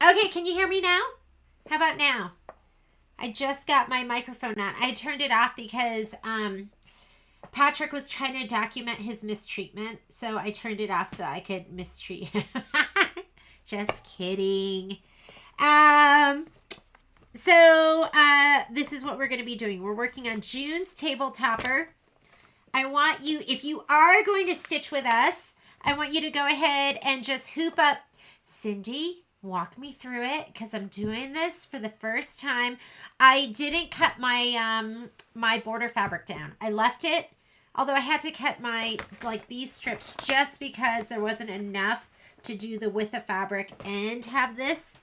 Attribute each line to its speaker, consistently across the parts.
Speaker 1: Okay, can you hear me now? How about now? I just got my microphone on. I turned it off because Patrick was trying to document his mistreatment, so I turned it off so I could mistreat him. Just kidding. Um, this is what we're going to be doing. We're working on June's table topper. I want you, if you are going to stitch with us, I want you to go ahead and just hoop up. Cindy, walk me through it because I'm doing this for the first time. I didn't cut my my border fabric down. I left it, although I had to cut my, like, these strips just because there wasn't enough to do the width of fabric and have this.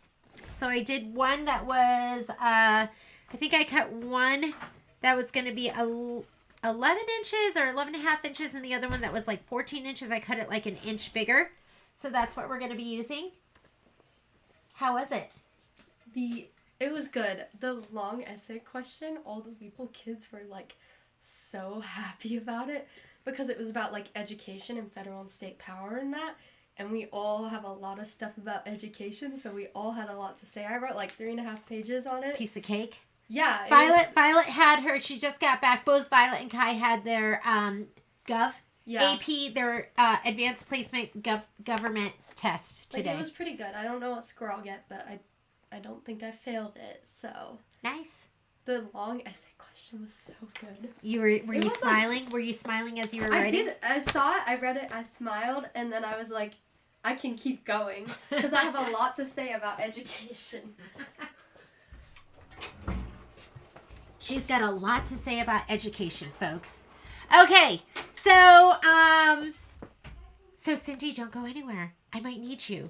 Speaker 1: So I did one that was, I think I cut one that was going to be 11 inches or 11 and a half inches, and the other one that was like 14 inches. I cut it like an inch bigger. So that's what we're going to be using. How was it?
Speaker 2: It was good. The long essay question, all the people, kids were like so happy about it because it was about like education and federal and state power and that. And we all have a lot of stuff about education, so we all had a lot to say. I wrote like 3.5 pages on it.
Speaker 1: Piece of cake.
Speaker 2: Yeah.
Speaker 1: Violet had her, she just got back. Both Violet and Kai had their AP, their advanced placement government test today.
Speaker 2: Like, it was pretty good. I don't know what score I'll get, but I don't think I failed it, so.
Speaker 1: Nice.
Speaker 2: The long essay question was so good.
Speaker 1: Were you smiling? Were you smiling as you were writing?
Speaker 2: I did. I saw it, I read it, I smiled, and then I was like, I can keep going because I have a lot to say about education.
Speaker 1: She's got a lot to say about education, folks. Okay, so Cindy, don't go anywhere. I might need you.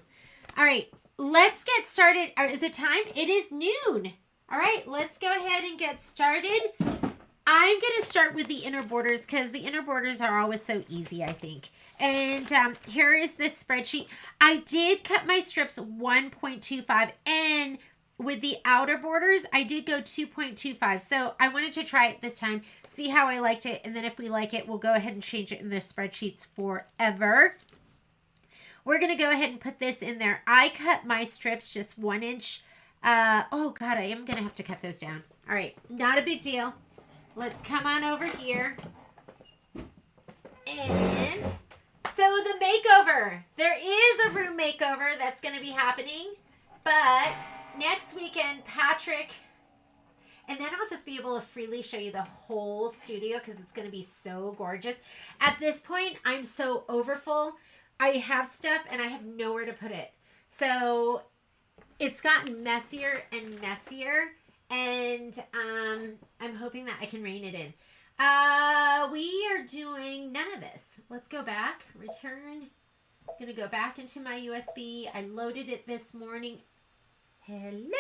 Speaker 1: All right, let's get started. Is it time? It is noon. All right, let's go ahead and get started. I'm going to start with the inner borders because the inner borders are always so easy, I think. And here is this spreadsheet. I did cut my strips 1.25, and with the outer borders, I did go 2.25. So I wanted to try it this time, see how I liked it, and then if we like it, we'll go ahead and change it in the spreadsheets forever. We're going to go ahead and put this in there. I cut my strips just 1 inch. Oh, God, I am going to have to cut those down. All right, not a big deal. Let's come on over here. And so the makeover. There is a room makeover that's going to be happening. But next weekend, Patrick, and then I'll just be able to freely show you the whole studio because it's going to be so gorgeous. At this point, I'm so overfull. I have stuff and I have nowhere to put it. So it's gotten messier and messier. And I'm hoping that I can rein it in. We are doing none of this. Let's go back. Return. I'm going to go back into my USB. I loaded it this morning. Hello.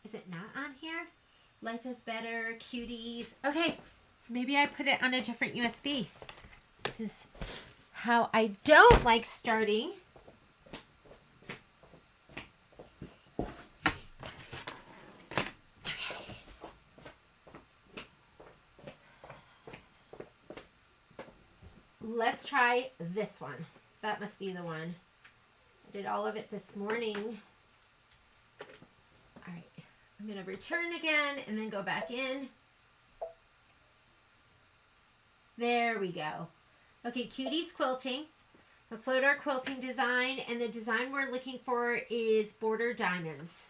Speaker 1: Is it not on here? Life is better. Cuties. Okay. Maybe I put it on a different USB. This is how I don't like starting. Let's try this one. That must be the one. I did all of it this morning. All right. I'm going to return again and then go back in. There we go. Okay, Cuties quilting. Let's load our quilting design. And the design we're looking for is border diamonds.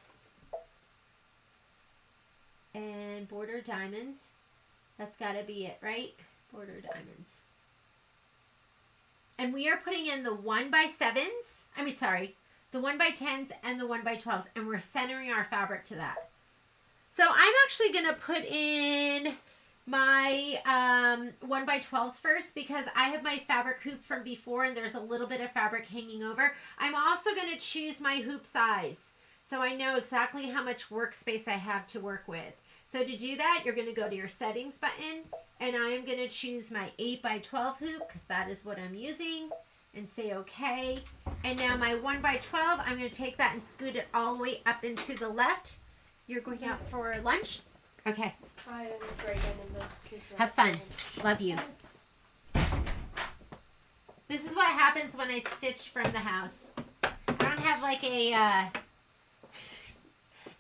Speaker 1: And border diamonds. That's got to be it, right? Border diamonds. And we are putting in the 1x7s. The 1x10s and the 1x12s. And we're centering our fabric to that. So I'm actually going to put in my 1x12s first because I have my fabric hoop from before and there's a little bit of fabric hanging over. I'm also going to choose my hoop size so I know exactly how much workspace I have to work with. So to do that, you're going to go to your settings button and I am going to choose my 8x12 hoop because that is what I'm using and say okay. And now my 1x12, I'm going to take that and scoot it all the way up into the left. You're going out for lunch? Okay.
Speaker 2: I am great and those kids are
Speaker 1: have fun. Love you. This is what happens when I stitch from the house. I don't have like a,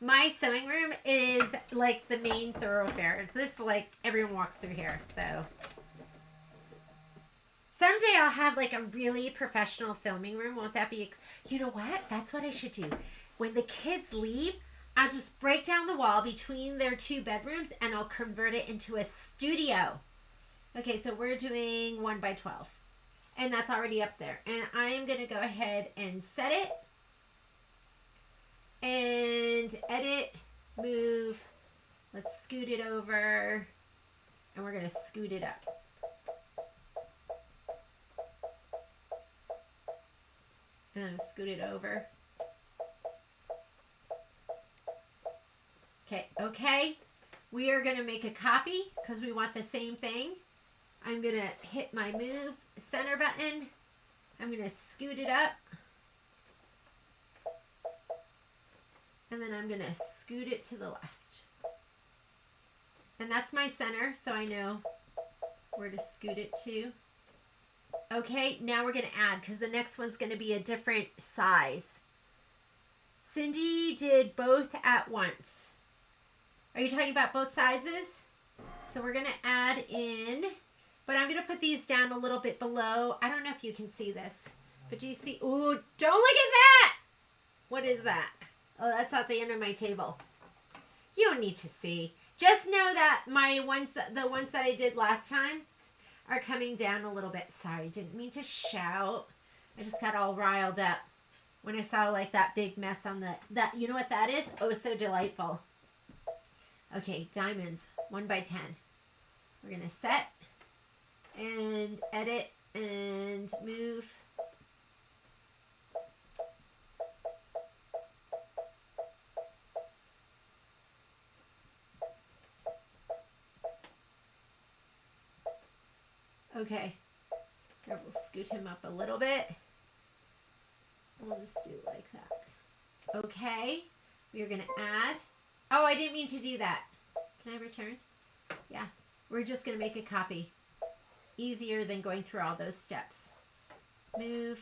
Speaker 1: my sewing room is like the main thoroughfare. It's this, like, everyone walks through here, so. Someday I'll have like a really professional filming room. Won't that be, you know what? That's what I should do. When the kids leave, I'll just break down the wall between their 2 bedrooms and I'll convert it into a studio. Okay, so we're doing 1 by 12. And that's already up there. And I am going to go ahead and set it. And edit, move. Let's scoot it over. And we're going to scoot it up. And then scoot it over. Okay. We are going to make a copy because we want the same thing. I'm going to hit my move center button. I'm going to scoot it up. And then I'm going to scoot it to the left. And that's my center, so I know where to scoot it to. Okay, now we're going to add because the next one's going to be a different size. Cindy did both at once. Are you talking about both sizes? So we're going to add in, but I'm going to put these down a little bit below. I don't know if you can see this, but do you see? Ooh, don't look at that! What is that? Oh, that's at the end of my table. You don't need to see. Just know that my ones, the ones that I did last time are coming down a little bit. Sorry, didn't mean to shout. I just got all riled up when I saw like that big mess on that. You know what that is? Oh, so delightful. Okay, diamonds, 1 by 10. We're gonna set and edit and move. Okay, here we'll scoot him up a little bit. And we'll just do it like that. Okay, we are gonna add. Oh, I didn't mean to do that. Can I return? Yeah, we're just gonna make a copy. Easier than going through all those steps. Move.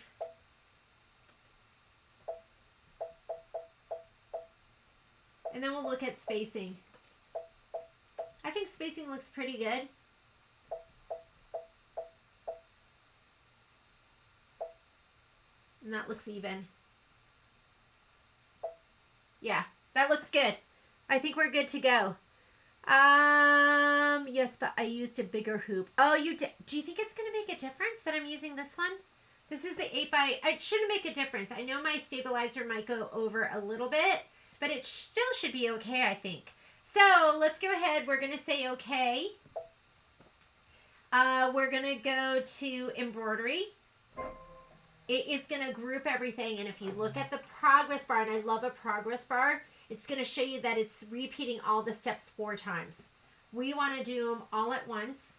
Speaker 1: And then we'll look at spacing. I think spacing looks pretty good. And that looks even. Yeah, that looks good. I think we're good to go. Yes, but I used a bigger hoop. Oh, you did. Do you think it's going to make a difference that I'm using this one? This is the 8 by, it shouldn't make a difference. I know my stabilizer might go over a little bit, but it still should be okay, I think. So let's go ahead. We're going to say okay. We're going to go to embroidery. It is going to group everything. And if you look at the progress bar, and I love a progress bar, it's going to show you that it's repeating all the steps 4 times. We want to do them all at once.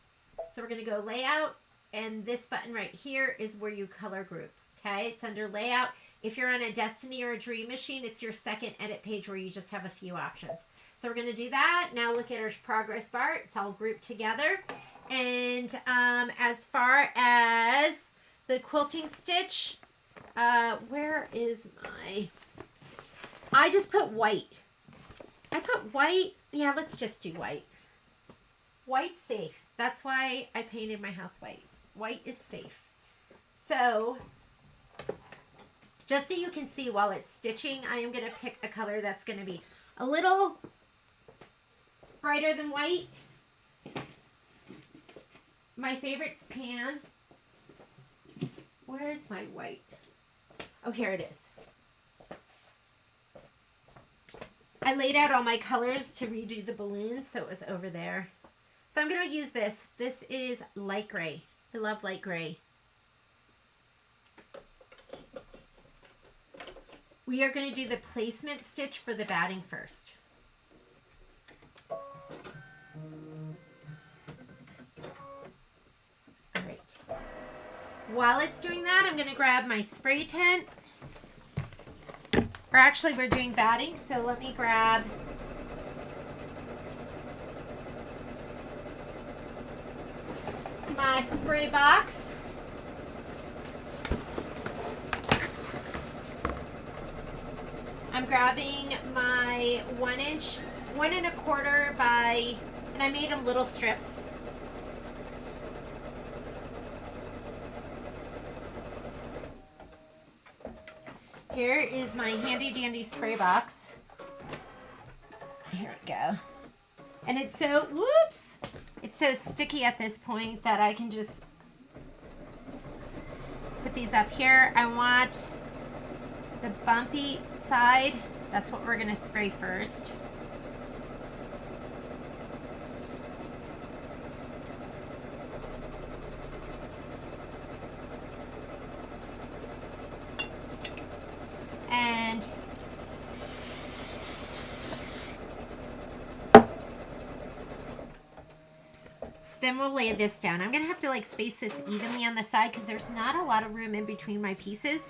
Speaker 1: So we're going to go layout. And this button right here is where you color group. Okay, it's under layout. If you're on a Destiny or a Dream Machine, it's your second edit page where you just have a few options. So we're going to do that. Now look at our progress bar. It's all grouped together. And as far as the quilting stitch, where is my... I just put white. I put white. Yeah, let's just do white. White's safe. That's why I painted my house white. White is safe. So, just so you can see while it's stitching, I am going to pick a color that's going to be a little brighter than white. My favorite's tan. Where's my white? Oh, here it is. I laid out all my colors to redo the balloons, so it was over there. So I'm going to use this. This is light gray. I love light gray. We are going to do the placement stitch for the batting first. All right. While it's doing that, I'm going to grab my spray tent. Or actually, we're doing batting, so let me grab my spray box. grabbing my 1 inch, 1 1/4 by, and I made them little strips. Here is my handy dandy spray box. Here we go. And it's so, whoops, it's so sticky at this point that I can just put these up here. I want the bumpy side. That's what we're going to spray first. And then we'll lay this down. I'm going to have to like space this evenly on the side because there's not a lot of room in between my pieces.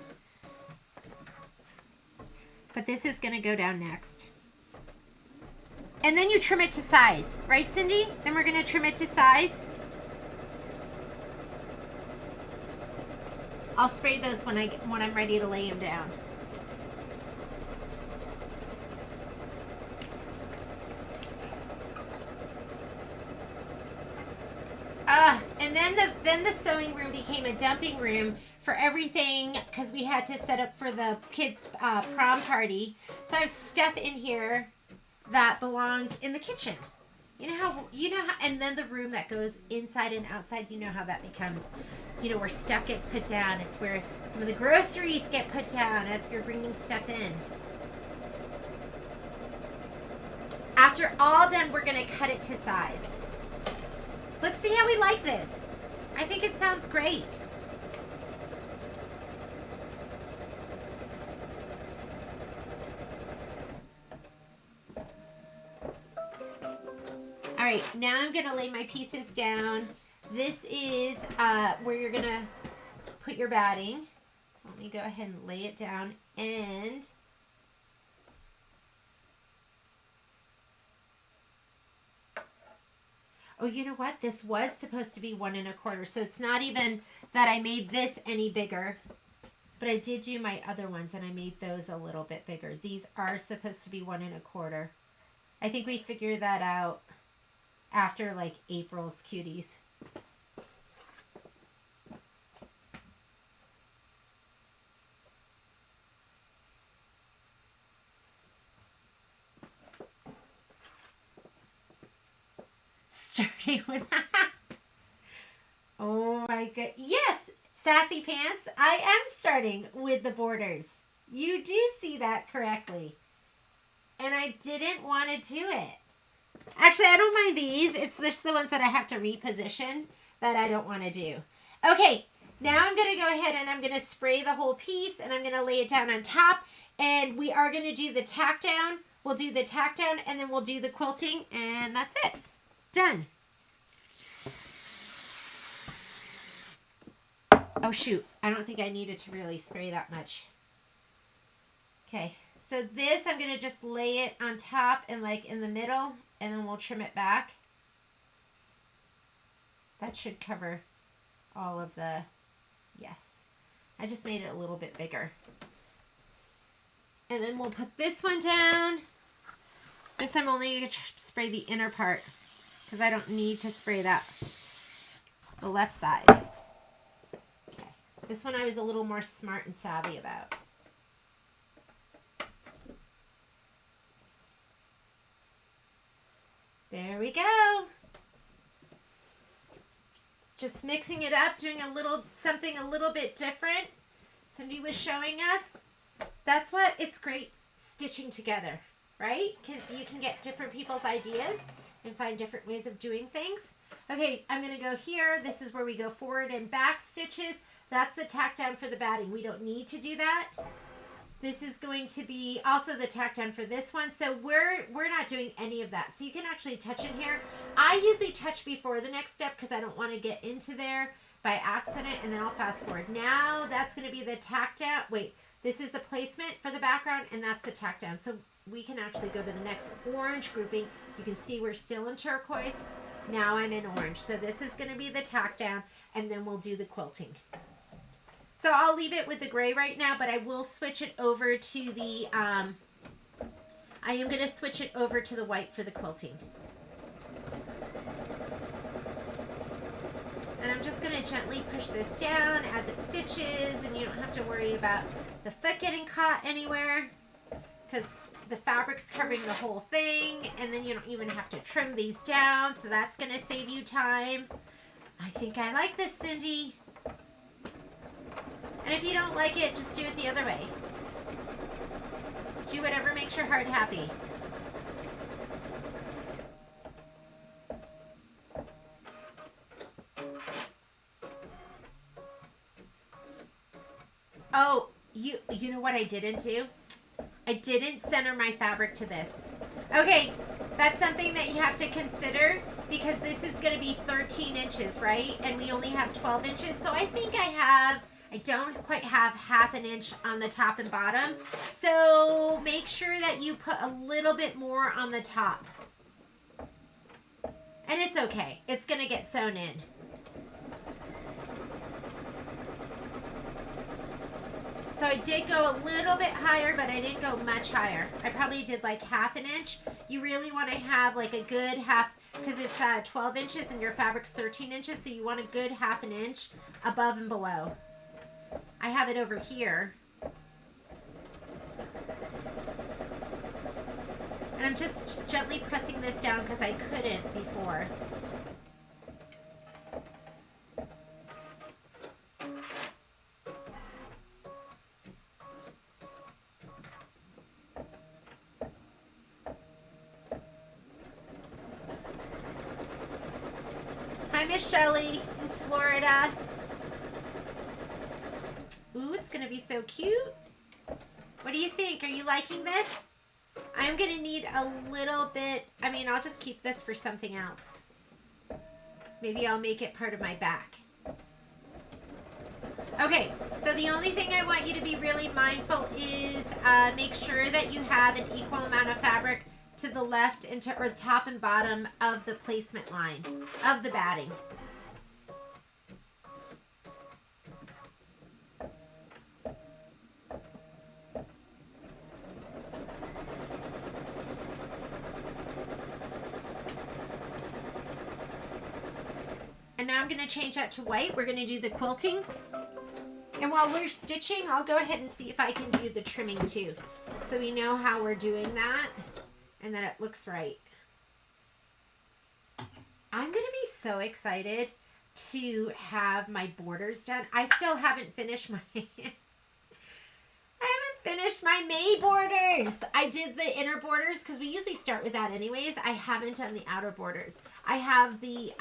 Speaker 1: But this is going to go down next. And then you trim it to size. Right, Cindy? Then we're going to trim it to size. I'll spray those when I'm ready to lay them down. And then the sewing room became a dumping room for everything because we had to set up for the kids' prom party. So I have stuff in here that belongs in the kitchen. You know how, and then the room that goes inside and outside, you know how that becomes, where stuff gets put down. It's where some of the groceries get put down as you're bringing stuff in. After all done, we're going to cut it to size. Let's see how we like this. I think it sounds great. All right, now I'm gonna lay my pieces down. This is where you're gonna put your batting. So let me go ahead and lay it down and oh, you know what? This was supposed to be 1 1/4, so it's not even that I made this any bigger, but I did do my other ones and I made those a little bit bigger. These are supposed to be 1 1/4. I think we figured that out after like April's Cuties. Starting with oh my god, yes, Sassy Pants, I am starting with the borders. You do see that correctly, and I didn't want to do it. Actually, I don't mind these. It's just the ones that I have to reposition that I don't want to do. Okay, now I'm going to go ahead and I'm going to spray the whole piece and I'm going to lay it down on top, and we are going to do the tack down. We'll do the tack down and then we'll do the quilting, and that's it. Done. Oh shoot, I don't think I needed to really spray that much. Okay, so this I'm going to just lay it on top and like in the middle, and then we'll trim it back. That should cover all of the, yes. I just made it a little bit bigger. And then we'll put this one down. This I'm only going to spray the inner part because I don't need to spray that, the left side. Okay. This one I was a little more smart and savvy about. There we go. Just mixing it up, doing something a little bit different. Cindy was showing us. That's what it's great stitching together, right? Because you can get different people's ideas and find different ways of doing things. Okay, I'm going to go here. This is where we go forward and back stitches. That's the tack down for the batting. We don't need to do that. This is going to be also the tack down for this one. So we're not doing any of that. So you can actually touch in here. I usually touch before the next step because I don't want to get into there by accident, and then I'll fast forward. Now that's going to be the tack down. Wait, this is the placement for the background, and that's the tack down. So we can actually go to the next orange grouping. You can see we're still in turquoise. Now I'm in orange. So this is going to be the tack down, and then we'll do the quilting. So I'll leave it with the gray right now, but I will switch it over to the I am going to switch it over to the white for the quilting. And I'm just going to gently push this down as it stitches, and you don't have to worry about the foot getting caught anywhere because the fabric's covering the whole thing, and then you don't even have to trim these down, so that's going to save you time. I think I like this, Cindy. And if you don't like it, just do it the other way. Do whatever makes your heart happy. Oh, you know what I didn't do? I didn't center my fabric to this. Okay, that's something that you have to consider because this is going to be 13 inches, right? And we only have 12 inches. So I think I don't quite have half an inch on the top and bottom. So make sure that you put a little bit more on the top. And it's okay. It's going to get sewn in. So I did go a little bit higher, but I didn't go much higher. I probably did like half an inch. You really want to have like a good half, because it's 12 inches and your fabric's 13 inches, so you want a good half an inch above and below. I have it over here. And I'm just gently pressing this down because I couldn't before. Hi, Miss Shelley in Florida. Ooh, it's going to be so cute. What do you think? Are you liking this? I'm going to need a little bit. I mean, I'll just keep this for something else. Maybe I'll make it part of my back. Okay, so the only thing I want you to be really mindful is make sure that you have an equal amount of fabric to the left and to, or top and bottom of the placement line of the batting. And now I'm going to change that to white. We're going to do the quilting. And while we're stitching, I'll go ahead and see if I can do the trimming too. So we know how we're doing that and that it looks right. I'm going to be so excited to have my borders done. I still haven't finished my... I haven't finished my May borders. I did the inner borders because we usually start with that anyways. I haven't done the outer borders. I have the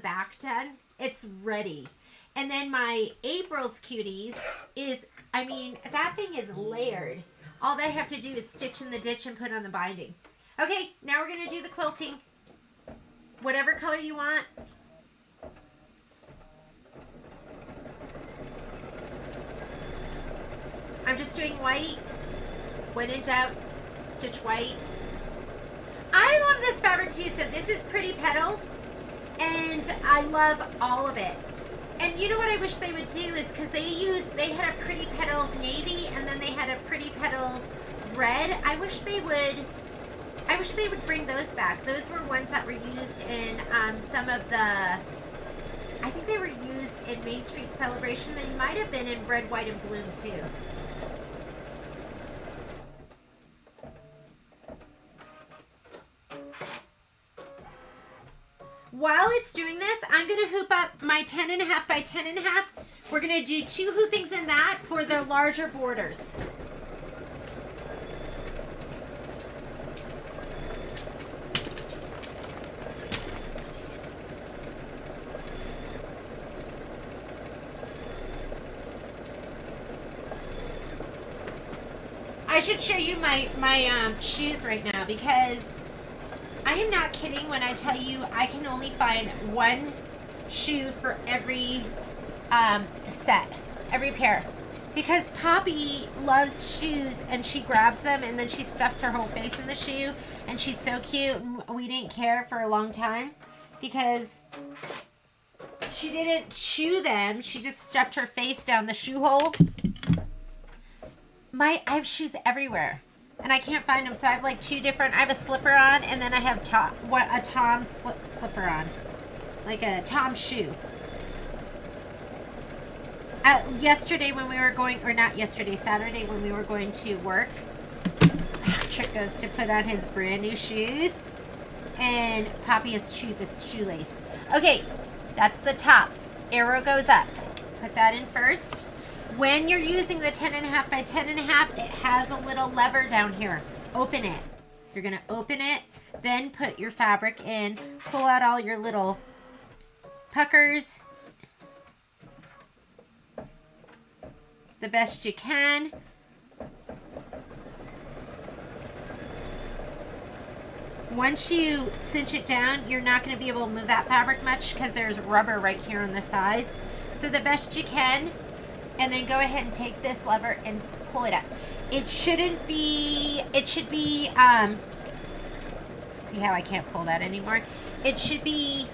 Speaker 1: back done. It's ready. And then my April's Cuties is, I mean, that thing is layered. All they have to do is stitch in the ditch and put on the binding. Okay, now we're going to do the quilting. Whatever color you want. I'm just doing white. When in doubt, stitch white. I love this fabric too. So this is Pretty Petals. And I love all of it. And you know what I wish they would do is because they had a Pretty Petals navy and then they had a Pretty Petals red. I wish they would bring those back. Those were ones that were used in some of the, I think they were used in Main Street Celebration. They might have been in red, white, and bloom too. While it's doing this, I'm going to hoop up my 10.5 by 10.5. We're going to do 2 hoopings in that for the larger borders. I should show you my shoes right now because I am not kidding when I tell you I can only find one shoe for every set, every pair. Because Poppy loves shoes and she grabs them and then she stuffs her whole face in the shoe and she's so cute, and we didn't care for a long time because she didn't chew them. She just stuffed her face down the shoe hole. I have shoes everywhere. And I can't find them, so I have like two different. I have a slipper on, and then I have a Tom slipper on, like a Tom shoe. Yesterday when we were going, or not yesterday, Saturday when we were going to work, Patrick goes to put on his brand new shoes, and Poppy has chewed the shoelace. Okay, that's the top. Arrow goes up. Put that in first. When you're using the 10.5 by 10.5, it has a little lever down here. Open it. You're going to open it, then put your fabric in, pull out all your little puckers the best you can. Once you cinch it down, you're not going to be able to move that fabric much because there's rubber right here on the sides. So the best you can, and then go ahead and take this lever and pull it up. It should be, see how I can't pull that anymore? It should be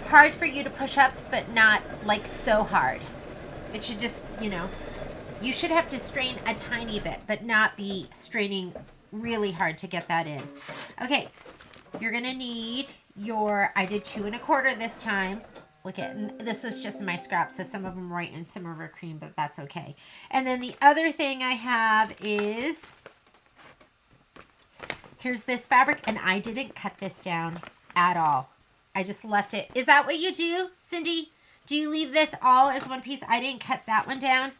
Speaker 1: hard for you to push up, but not like so hard. It should just, you should have to strain a tiny bit, but not be straining really hard to get that in. Okay, you're gonna need I did 2 1/4 this time. Look at, this was just in my scraps, so some of them white and some of them are cream, but that's okay. And then the other thing I have is, here's this fabric, and I didn't cut this down at all. I just left it. Is that what you do, Cindy? Do you leave this all as one piece? I didn't cut that one down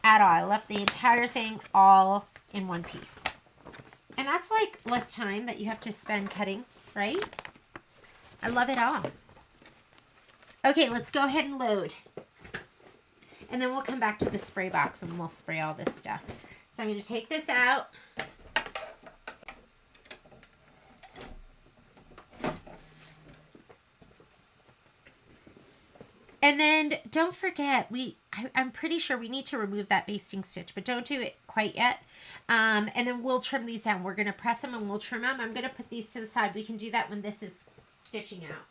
Speaker 1: at all. I left the entire thing all in one piece. And that's like less time that you have to spend cutting, right? I love it all. Okay, let's go ahead and load. And then we'll come back to the spray box and we'll spray all this stuff. So I'm going to take this out. And then don't forget, I'm pretty sure we need to remove that basting stitch, but don't do it quite yet. And then we'll trim these down. We're going to press them and we'll trim them. I'm going to put these to the side. We can do that when this is stitching out.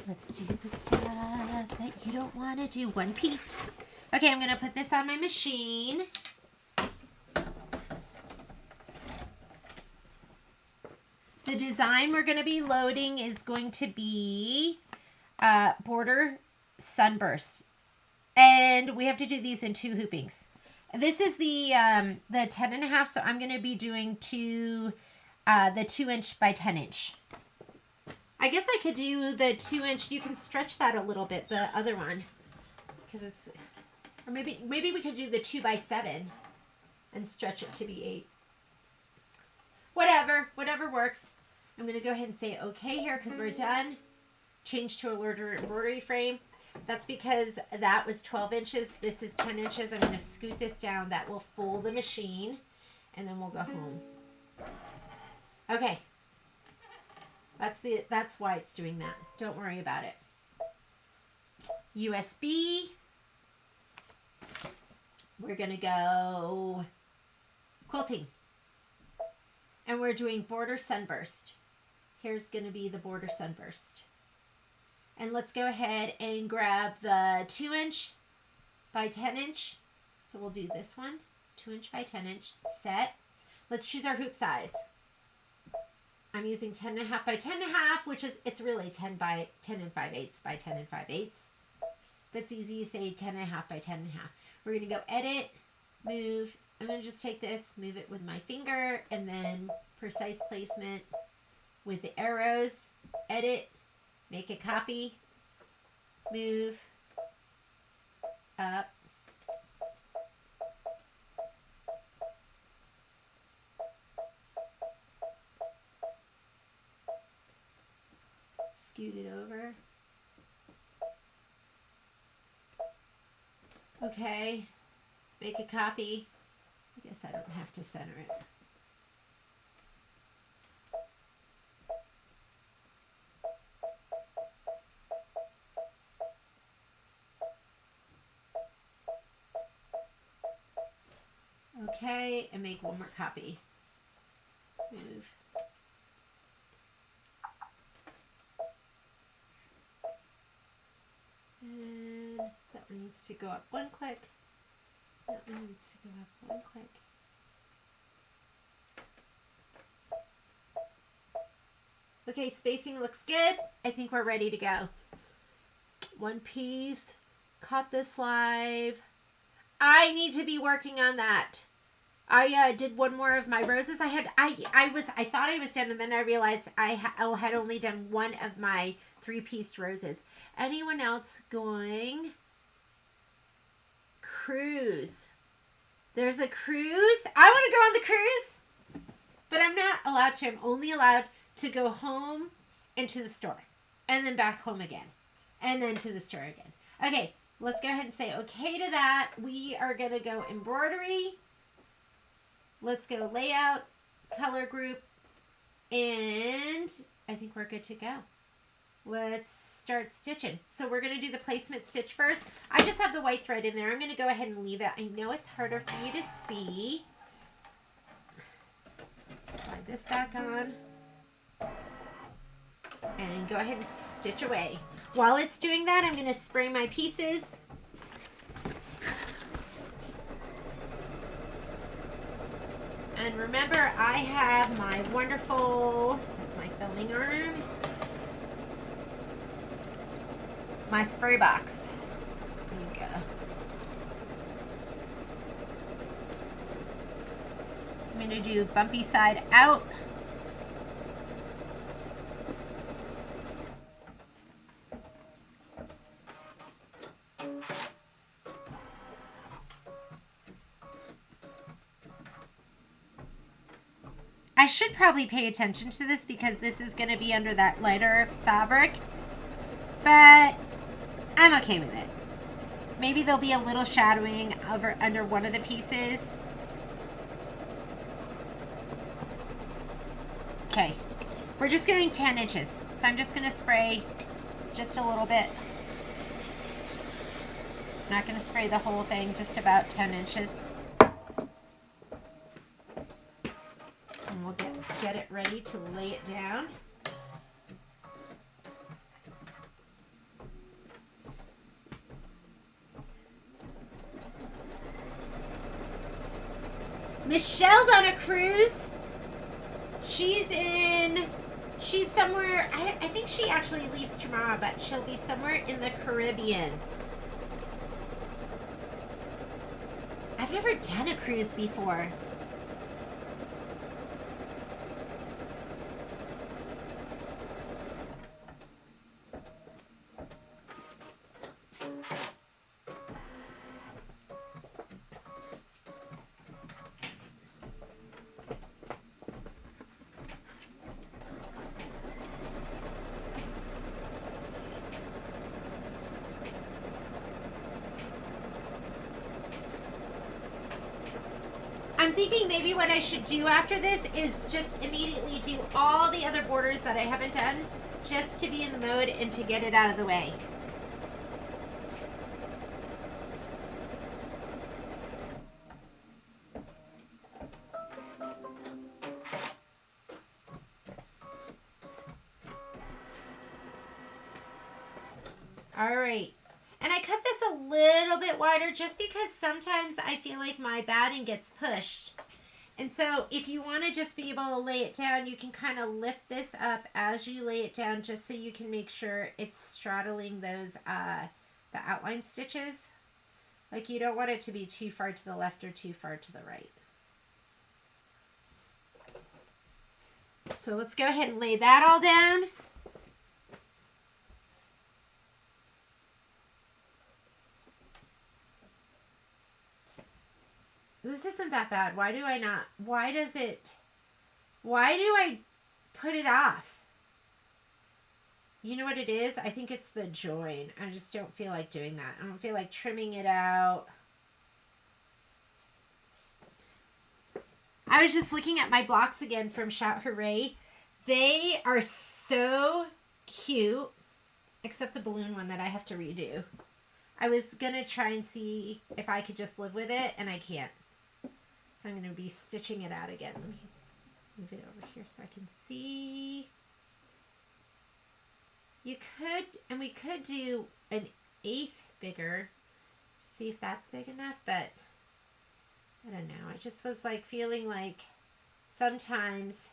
Speaker 1: Let's do the stuff that you don't want to do. One piece. Okay, I'm going to put this on my machine. The design we're going to be loading is going to be border sunburst. And we have to do these in 2 hoopings. This is the 10.5, so I'm going to be doing the 2" by 10". I guess I could do the 2". You can stretch that a little bit, the other one, because it's, or maybe we could do the 2 by 7 and stretch it to be 8. Whatever works. I'm going to go ahead and say okay here because we're done. Change to a larger embroidery frame. That's because that was 12 inches. This is 10 inches. I'm going to scoot this down. That will fool the machine. And then we'll go home. Okay. That's why it's doing that. Don't worry about it. USB. We're going to go quilting. And we're doing border sunburst. Here's going to be the border sunburst. And let's go ahead and grab the 2" by 10". So we'll do this one, 2" by 10". Set. Let's choose our hoop size. I'm using 10.5 by 10.5, which is, it's really 10 by 10 5/8 by 10 5/8. But it's easy to say 10.5 by 10.5. We're going to go edit, move. I'm going to just take this, move it with my finger, and then precise placement with the arrows. Edit, make a copy, move, up, scoot it over. Okay, make a copy. I guess I don't have to center it. Okay, and make one more copy. Move. And that one needs to go up 1 click. That one needs to go up one click. Okay, spacing looks good. I think we're ready to go. One piece. Caught this live. I need to be working on that. I did one more of my roses. I thought I was done, and then I realized I had only done one of my 3-piece roses. Anyone else going? Cruise. There's a cruise. I want to go on the cruise, but I'm not allowed to. I'm only allowed to go home and to the store, and then back home again, and then to the store again. Okay, let's go ahead and say okay to that. We are going to go embroidery. Let's go layout, color group, and I think we're good to go. Let's start stitching. So we're going to do the placement stitch first. I just have the white thread in there. I'm going to go ahead and leave it. I know it's harder for you to see. Slide this back on. And go ahead and stitch away. While it's doing that, I'm going to spray my pieces. And remember, I have my wonderful, that's my filming arm, my spray box. There you go. So I'm going to do bumpy side out. I should probably pay attention to this because this is going to be under that lighter fabric, but I'm okay with it. Maybe there'll be a little shadowing over under one of the pieces. Okay, we're just going 10 inches, so I'm just going to spray just a little bit. Not going to spray the whole thing, just about 10 inches. And we'll get it ready to lay it down. Michelle's on a cruise. She's somewhere, I think she actually leaves tomorrow, but she'll be somewhere in the Caribbean. I've never done a cruise before. I'm thinking maybe what I should do after this is just immediately do all the other borders that I haven't done, just to be in the mode and to get it out of the way. All right. And I cut this a little bit wider just because sometimes I feel like my batting gets pushed. And so if you want to just be able to lay it down, you can kind of lift this up as you lay it down just so you can make sure it's straddling those, the outline stitches. Like you don't want it to be too far to the left or too far to the right. So let's go ahead and lay that all down. This isn't that bad. Why do I put it off? You know what it is? I think it's the join. I just don't feel like doing that. I don't feel like trimming it out. I was just looking at my blocks again from Shout Hooray. They are so cute, except the balloon one that I have to redo. I was going to try and see if I could just live with it, and I can't. So I'm going to be stitching it out again. Let me move it over here so I can see. You could, and we could do an 1/8 bigger. See if that's big enough, but I don't know. I just was like feeling like sometimes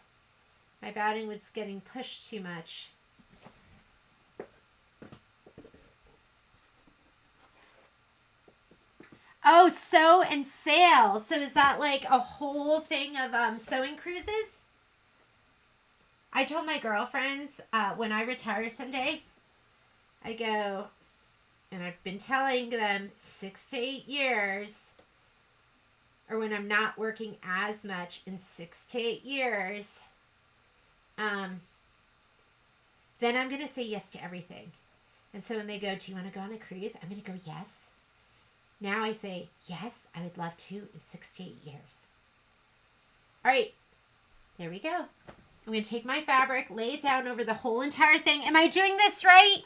Speaker 1: my batting was getting pushed too much. Oh, sew and sail. So is that like a whole thing of sewing cruises? I told my girlfriends when I retire someday, I go, and I've been telling them 6 to 8 years, or when I'm not working as much in 6 to 8 years, then I'm going to say yes to everything. And so when they go, do you want to go on a cruise? I'm going to go, yes. Now I say, yes, I would love to in 6 to 8 years. All right, there we go. I'm going to take my fabric, lay it down over the whole entire thing. Am I doing this right,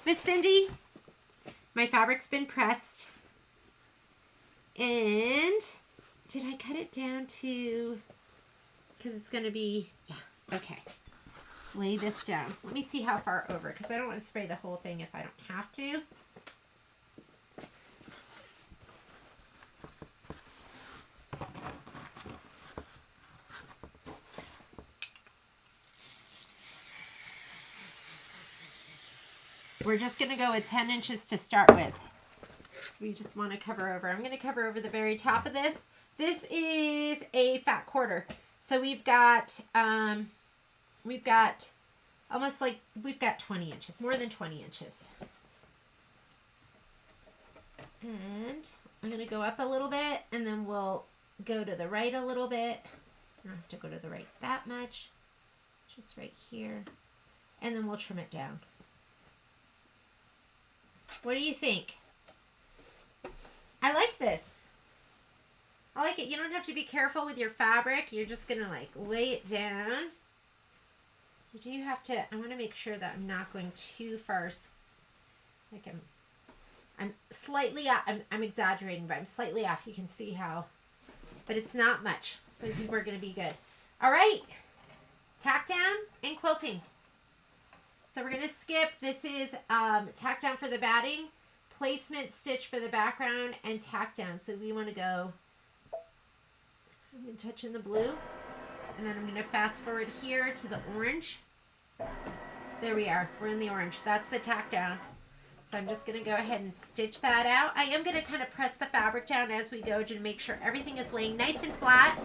Speaker 1: Miss Cindy? My fabric's been pressed. And did I cut it down to, because it's going to be, yeah, okay. Let's lay this down. Let me see how far over, because I don't want to spray the whole thing if I don't have to. We're just going to go with 10 inches to start with. So we just want to cover over. I'm going to cover over the very top of this. This is a fat quarter. So we've got almost like, we've got 20 inches, more than 20 inches. And I'm going to go up a little bit, and then we'll go to the right a little bit. I don't have to go to the right that much. Just right here. And then we'll trim it down. What do you think? I like this. I like it. You don't have to be careful with your fabric. You're just going to like lay it down. You do have to, I want to make sure that I'm not going too far. Like I'm slightly off. I'm exaggerating, but I'm slightly off. You can see how, but it's not much. So I think we're going to be good. All right. Tack down and quilting. So we're going to skip. This is tack down for the batting, placement stitch for the background, and tack down. So we want to go, I'm going to touch in the blue, and then I'm going to fast forward here to the orange. There we are. We're in the orange. That's the tack down. So I'm just going to go ahead and stitch that out. I am going to kind of press the fabric down as we go to make sure everything is laying nice and flat.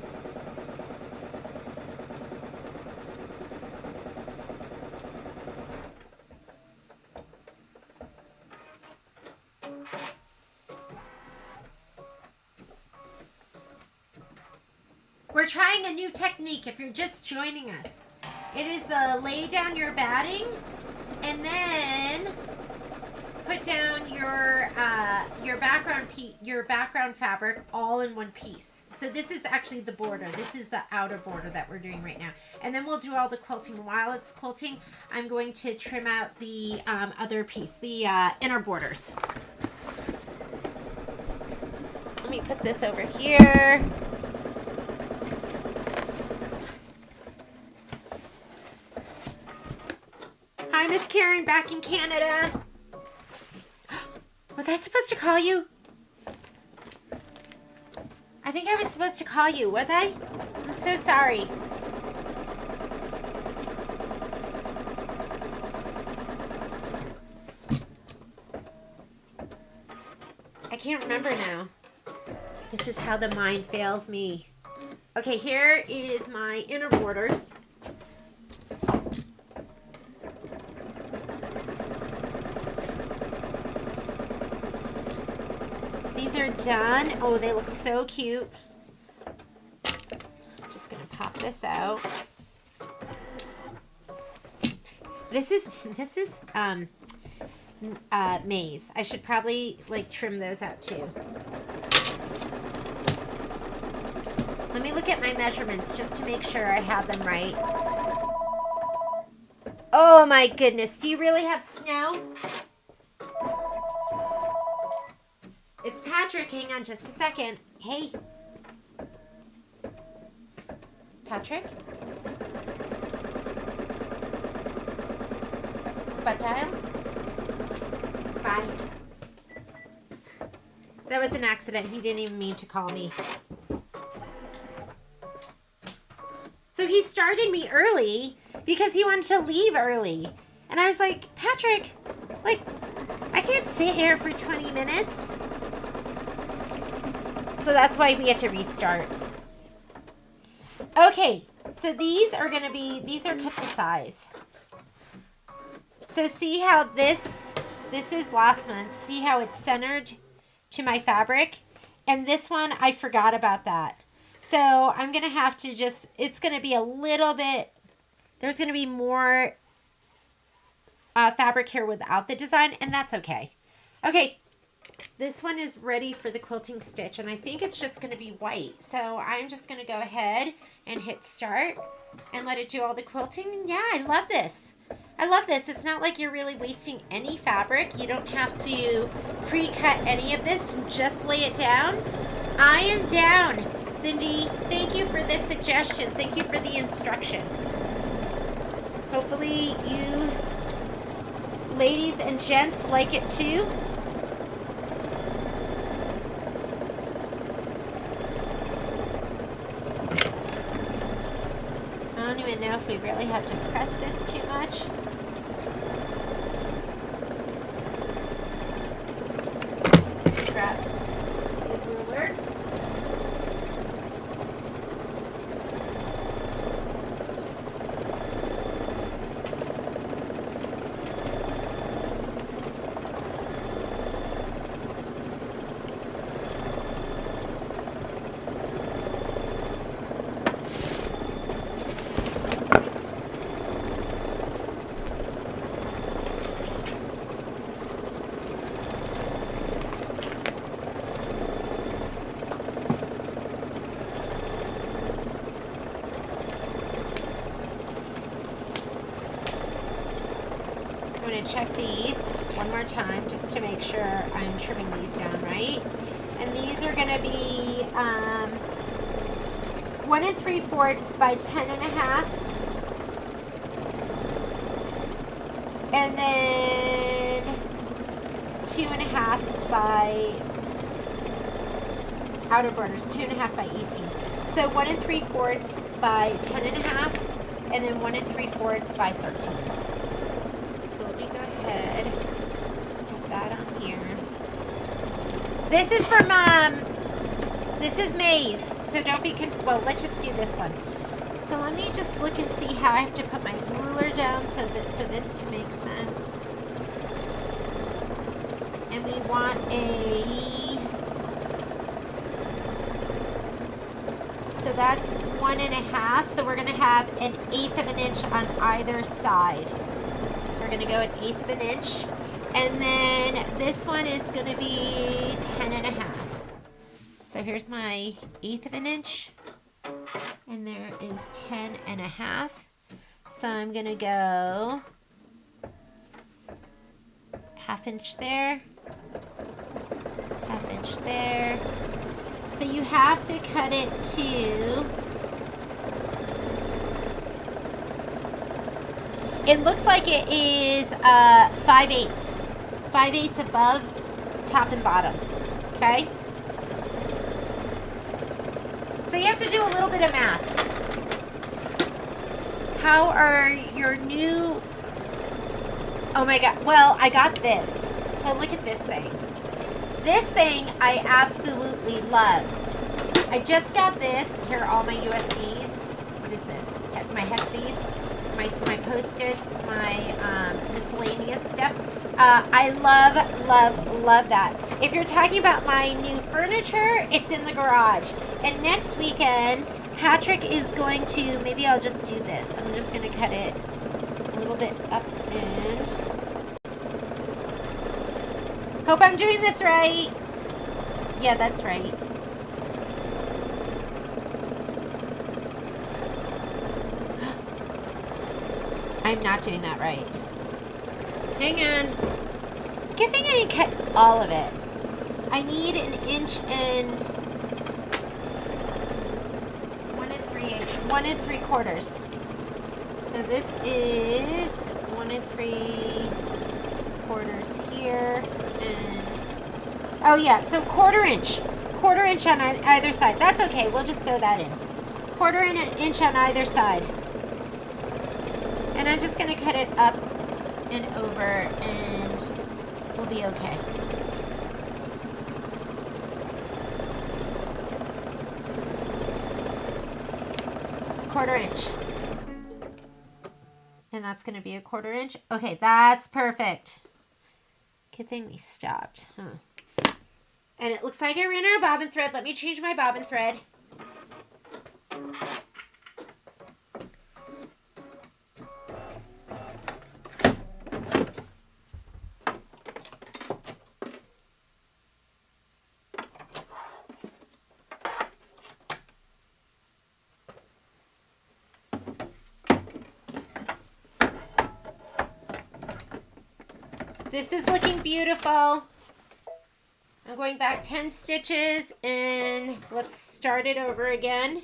Speaker 1: We're trying a new technique if you're just joining us. It is the lay down your batting and then put down your background fabric all in one piece. So this is actually the border. This is the outer border that we're doing right now. And then we'll do all the quilting. While it's quilting, I'm going to trim out the other piece, the inner borders. Let me put this over here. Hi, Miss Karen, back in Canada. Was I supposed to call you? I think I was supposed to call you, was I? I'm so sorry. I can't remember now. This is how the mind fails me. Okay, here is my inner border. These are done. Oh, they look so cute. I'm just gonna pop this out. This is maize. I should probably like trim those out too. Let me look at my measurements just to make sure I have them right. Oh my goodness, do you really have snow? It's Patrick. Hang on just a second. Hey. Patrick? Butt dial? Bye. That was an accident. He didn't even mean to call me. So he started me early because he wanted to leave early. And I was like, Patrick, like, I can't sit here for 20 minutes. So that's why we had to restart. Okay, so these are cut to size. So see how this is last month. See how it's centered to my fabric? And this one, I forgot about that. So I'm going to have to it's going to be a little bit, there's going to be more fabric here without the design, and that's okay. Okay, this one is ready for the quilting stitch, and I think it's just going to be white. So I'm just going to go ahead and hit start and let it do all the quilting. And yeah, I love this. I love this. It's not like you're really wasting any fabric. You don't have to pre-cut any of this. You just lay it down. I am down. Cindy, thank you for this suggestion. Thank you for the instruction. Hopefully you ladies and gents like it too. I don't even know if we really have to press this too much. Grab the ruler. Check these one more time just to make sure I'm trimming these down right. And these are going to be 1 3/4 by 10.5, and then 2.5 by outer borders, 2.5 by 18. So 1 3/4 by 10.5, and then 1 3/4 by 13. Put that on here. This is from this is May's, so don't be well, let's just do this one. So let me just look and see how I have to put my ruler down so that for this to make sense. And we want so that's 1.5, so we're going to have 1/8 of an inch on either side. We're going to go 1/8 of an inch, and then this one is going to be 10.5. So here's my 1/8 of an inch, and there is 10.5. So I'm going to go 1/2 inch there, 1/2 inch there. So you have to cut it to, it looks like it is 5/8. 5/8 above top and bottom. Okay? So you have to do a little bit of math. How are your new... Oh my god. Well, I got this. So look at this thing. This thing I absolutely love. I just got this. Here are all my USDs. What is this? My hexes. My post-its, my miscellaneous stuff. I love that. If you're talking about my new furniture, it's in the garage. And next weekend, Patrick is going to, maybe I'll just do this. I'm just going to cut it a little bit up and... Hope I'm doing this right. Yeah, that's right. I'm not doing that right. Hang on. Good thing I didn't cut all of it. I need 1 inch and 1 3/4. So this is 1 3/4 here, and oh yeah, so 1/4 inch on either side. That's okay. We'll just sew that in. 1/4 inch on either side. And I'm just going to cut it up and over and we'll be okay. Quarter inch. And that's going to be a 1/4 inch. Okay, that's perfect. Good thing we stopped. Huh. And it looks like I ran out of bobbin thread. Let me change my bobbin thread. This is looking beautiful. I'm going back 10 stitches and let's start it over again.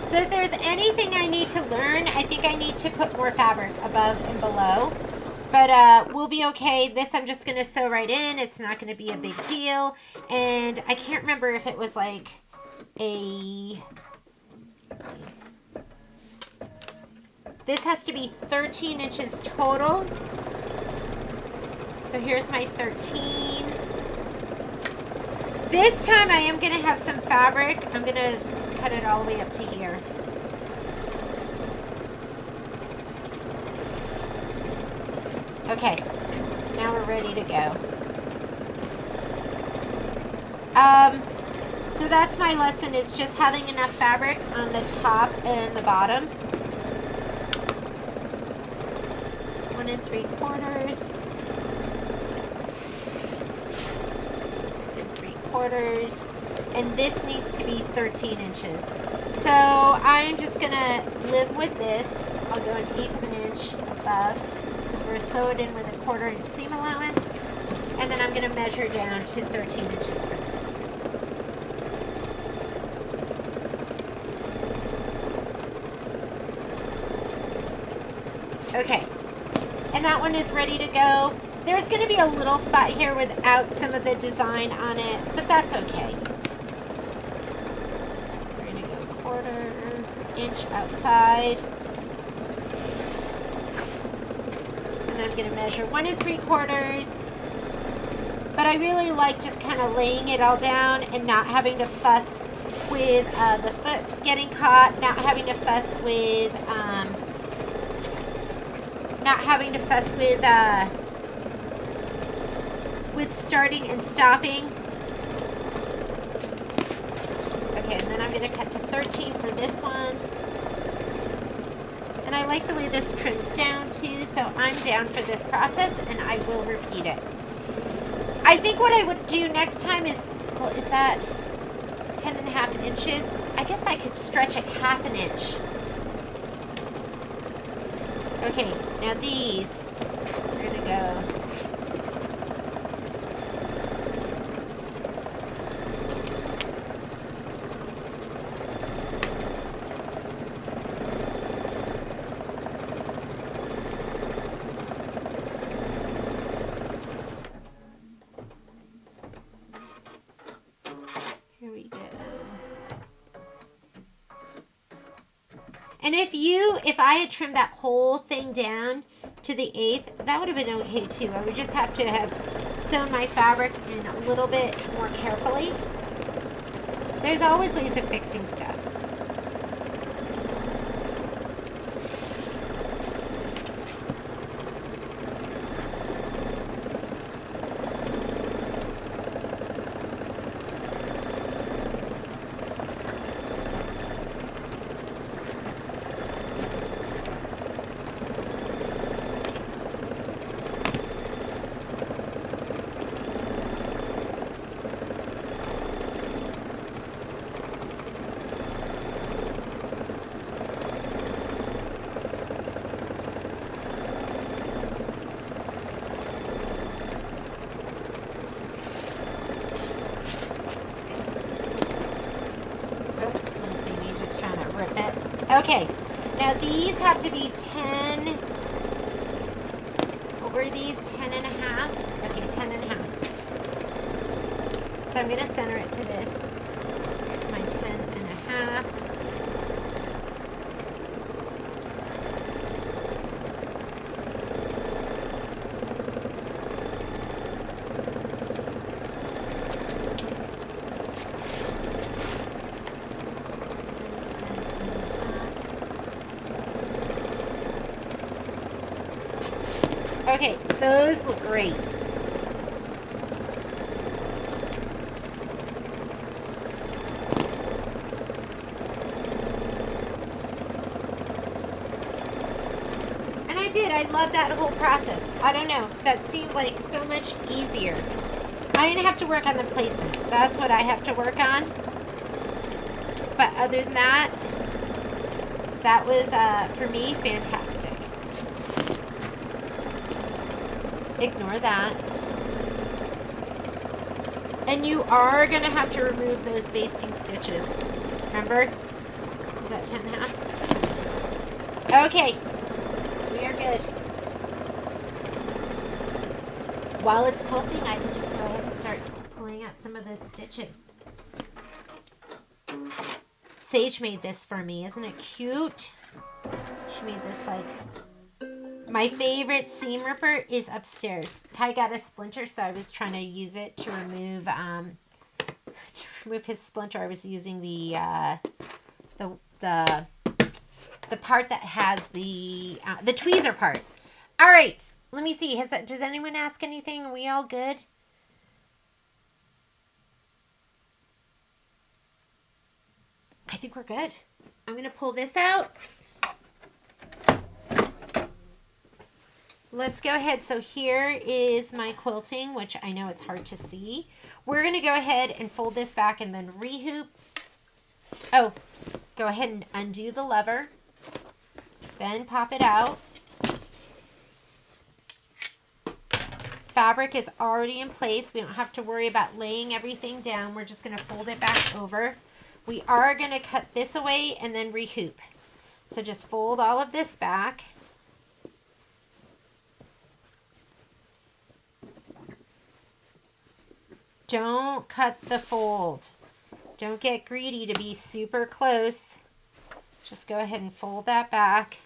Speaker 1: So if there's anything I need to learn, I think I need to put more fabric above and below. But we'll be okay. This I'm just going to sew right in. It's not going to be a big deal. And I can't remember if it was like a... This has to be 13 inches total. So here's my 13. This time I am going to have some fabric. I'm going to cut it all the way up to here. Okay, now we're ready to go. So that's my lesson, is just having enough fabric on the top and the bottom. 1 3/4. 1 3/4. And this needs to be 13 inches. So I'm just gonna live with this. I'll go 1/8 of an inch above, because we're sewed in with a 1/4 inch seam allowance. And then I'm gonna measure down to 13 inches for this. Okay, and that one is ready to go. There's gonna be a little spot here without some of the design on it, but that's okay. 1/4 inch outside, and then I'm going to measure 1 3/4. But I really like just kind of laying it all down and not having to fuss with the foot getting caught, not having to fuss with starting and stopping. Okay, and then I'm going to cut to 13 for this one. And I like the way this trims down too, so I'm down for this process and I will repeat it. I think what I would do next time is, well, is that 10.5 inches? I guess I could stretch it 1/2 inch. Okay, now these, we're going to go... And if I had trimmed that whole thing down to the 1/8, that would have been okay too. I would just have to have sewn my fabric in a little bit more carefully. There's always ways of fixing stuff. Okay, now these have to be 10, what were these, 10 and a half? Okay, 10 and a half. So I'm going to center it to this. Here's my 10 and a half. Okay, those look great. And I did. I love that whole process. I don't know. That seemed like so much easier. I'm going to have to work on the placement. That's what I have to work on. But other than that, that was, for me, fantastic. Ignore that. And you are going to have to remove those basting stitches. Remember? Is that 10 and a half? Okay. We are good. While it's quilting, I can just go ahead and start pulling out some of those stitches. Sage made this for me. Isn't it cute? She made this like... My favorite seam ripper is upstairs. I got a splinter, so I was trying to use it to remove his splinter. I was using the part that has the tweezer part. All right, let me see. Does anyone ask anything? Are we all good? I think we're good. I'm going to pull this out. Let's go ahead. So here is my quilting, which I know it's hard to see. We're going to go ahead and fold this back and then rehoop. Oh, go ahead and undo the lever. Then pop it out. Fabric is already in place. We don't have to worry about laying everything down. We're just going to fold it back over. We are going to cut this away and then rehoop. So just fold all of this back. Don't cut the fold. Don't get greedy to be super close. Just go ahead and fold that back.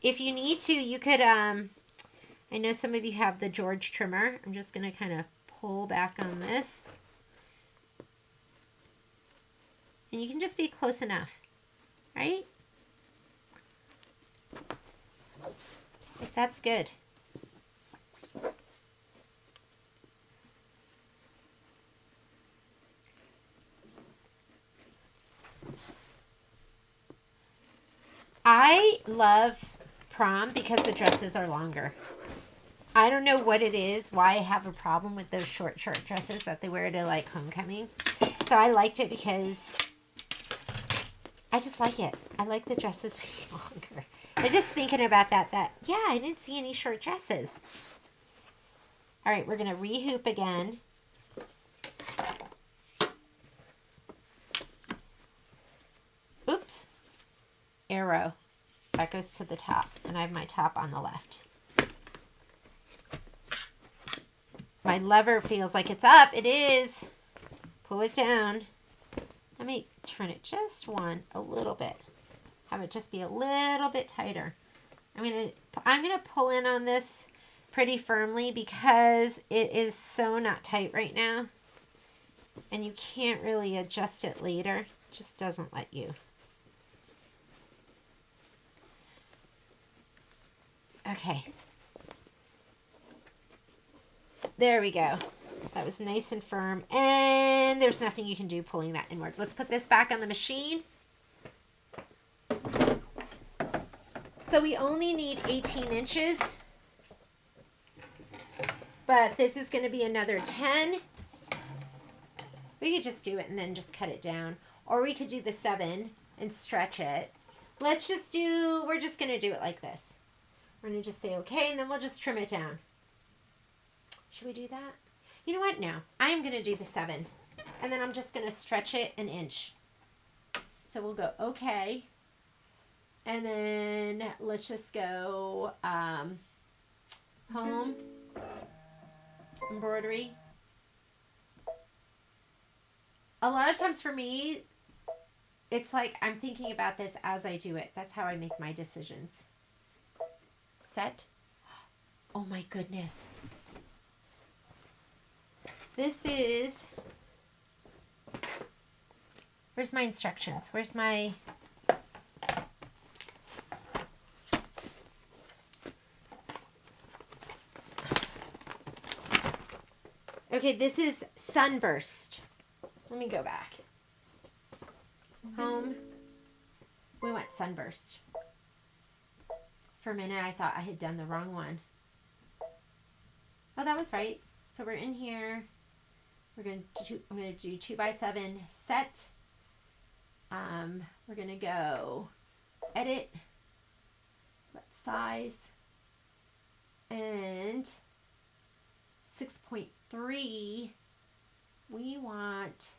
Speaker 1: If you need to, you could, I know some of you have the George trimmer. I'm just going to kind of pull back on this. And you can just be close enough, right? Like that's good. I love prom because the dresses are longer. I don't know what it is, why I have a problem with those short dresses that they wear to like homecoming. So I liked it because I just like it. I like the dresses being longer. I was just thinking about that, yeah, I didn't see any short dresses. All right, we're going to rehoop again. Oops. Arrow. That goes to the top, and I have my top on the left. My lever feels like it's up. It is. Pull it down. Let me turn it just a little bit. Have it just be a little bit tighter. I'm gonna pull in on this pretty firmly because it is so not tight right now. And you can't really adjust it later. It just doesn't let you. Okay. There we go. That was nice and firm. And there's nothing you can do pulling that inward. Let's put this back on the machine. So we only need 18 inches. But this is going to be another 10. We could just do it and then just cut it down. Or we could do the 7 and stretch it. We're just going to do it like this. We're going to just say okay, and then we'll just trim it down. Should we do that? You know what? No. I'm going to do the 7. And then I'm just going to stretch it an inch. So we'll go okay. And then let's just go home, embroidery. A lot of times for me, it's like I'm thinking about this as I do it. That's how I make my decisions. Set. Oh my goodness. This is, where's my instructions? Where's my, okay, this is sunburst. Let me go back. Home. We went sunburst. For a minute, I thought I had done the wrong one. Oh, that was right. So we're in here. I'm going to do 2x7 set. We're going to go edit. Let's size. And 6.3. We want,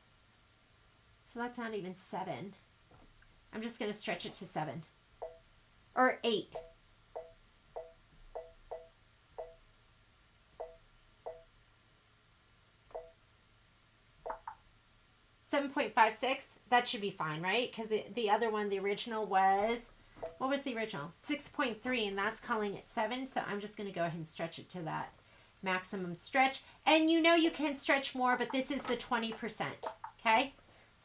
Speaker 1: so that's not even 7. I'm just going to stretch it to 7. Or 8. .56, that should be fine, right? Because the other one, the original was, what was the original? 6.3, and that's calling it 7, so I'm just going to go ahead and stretch it to that maximum stretch. And you know you can stretch more, but this is the 20%, okay?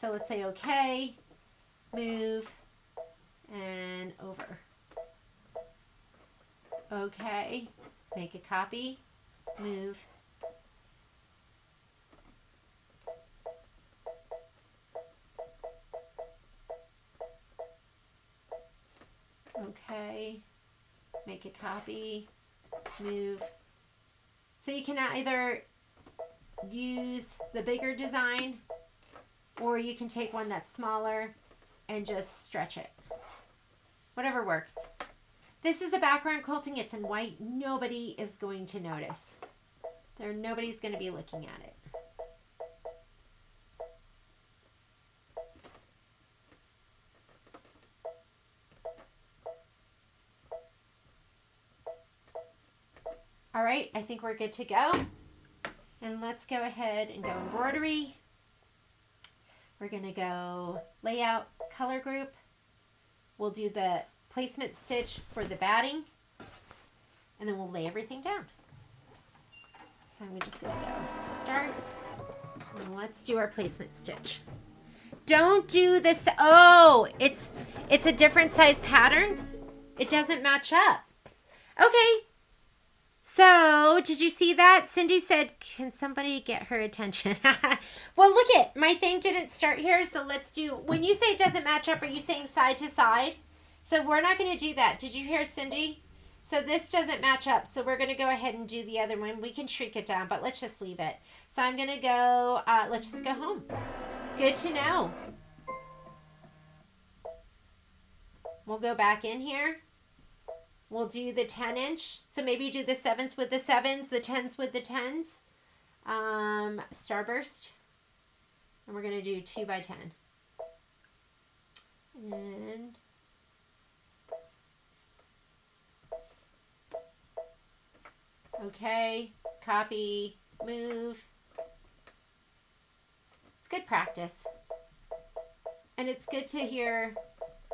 Speaker 1: So let's say okay, move, and over. Okay, make a copy, move. Okay, make a copy, move. So you can either use the bigger design or you can take one that's smaller and just stretch it. Whatever works. This is a background quilting. It's in white. Nobody is going to notice. Nobody's going to be looking at it. All right, I think we're good to go. And let's go ahead and go embroidery. We're going to go layout, color group. We'll do the placement stitch for the batting. And then we'll lay everything down. So I'm just going to go start. And let's do our placement stitch. Don't do this. Oh, it's a different size pattern. It doesn't match up. Okay. So, did you see that? Cindy said, can somebody get her attention? Well, look it. My thing didn't start here, so let's do, when you say it doesn't match up, are you saying side to side? So, we're not going to do that. Did you hear Cindy? So, this doesn't match up, so we're going to go ahead and do the other one. We can shrink it down, but let's just leave it. So, I'm going to go, let's just go home. Good to know. We'll go back in here. We'll do the 10-inch. So maybe do the 7s with the 7s, the 10s with the 10s. Starburst. And we're going to do 2x10. And okay, copy, move. It's good practice. And it's good to hear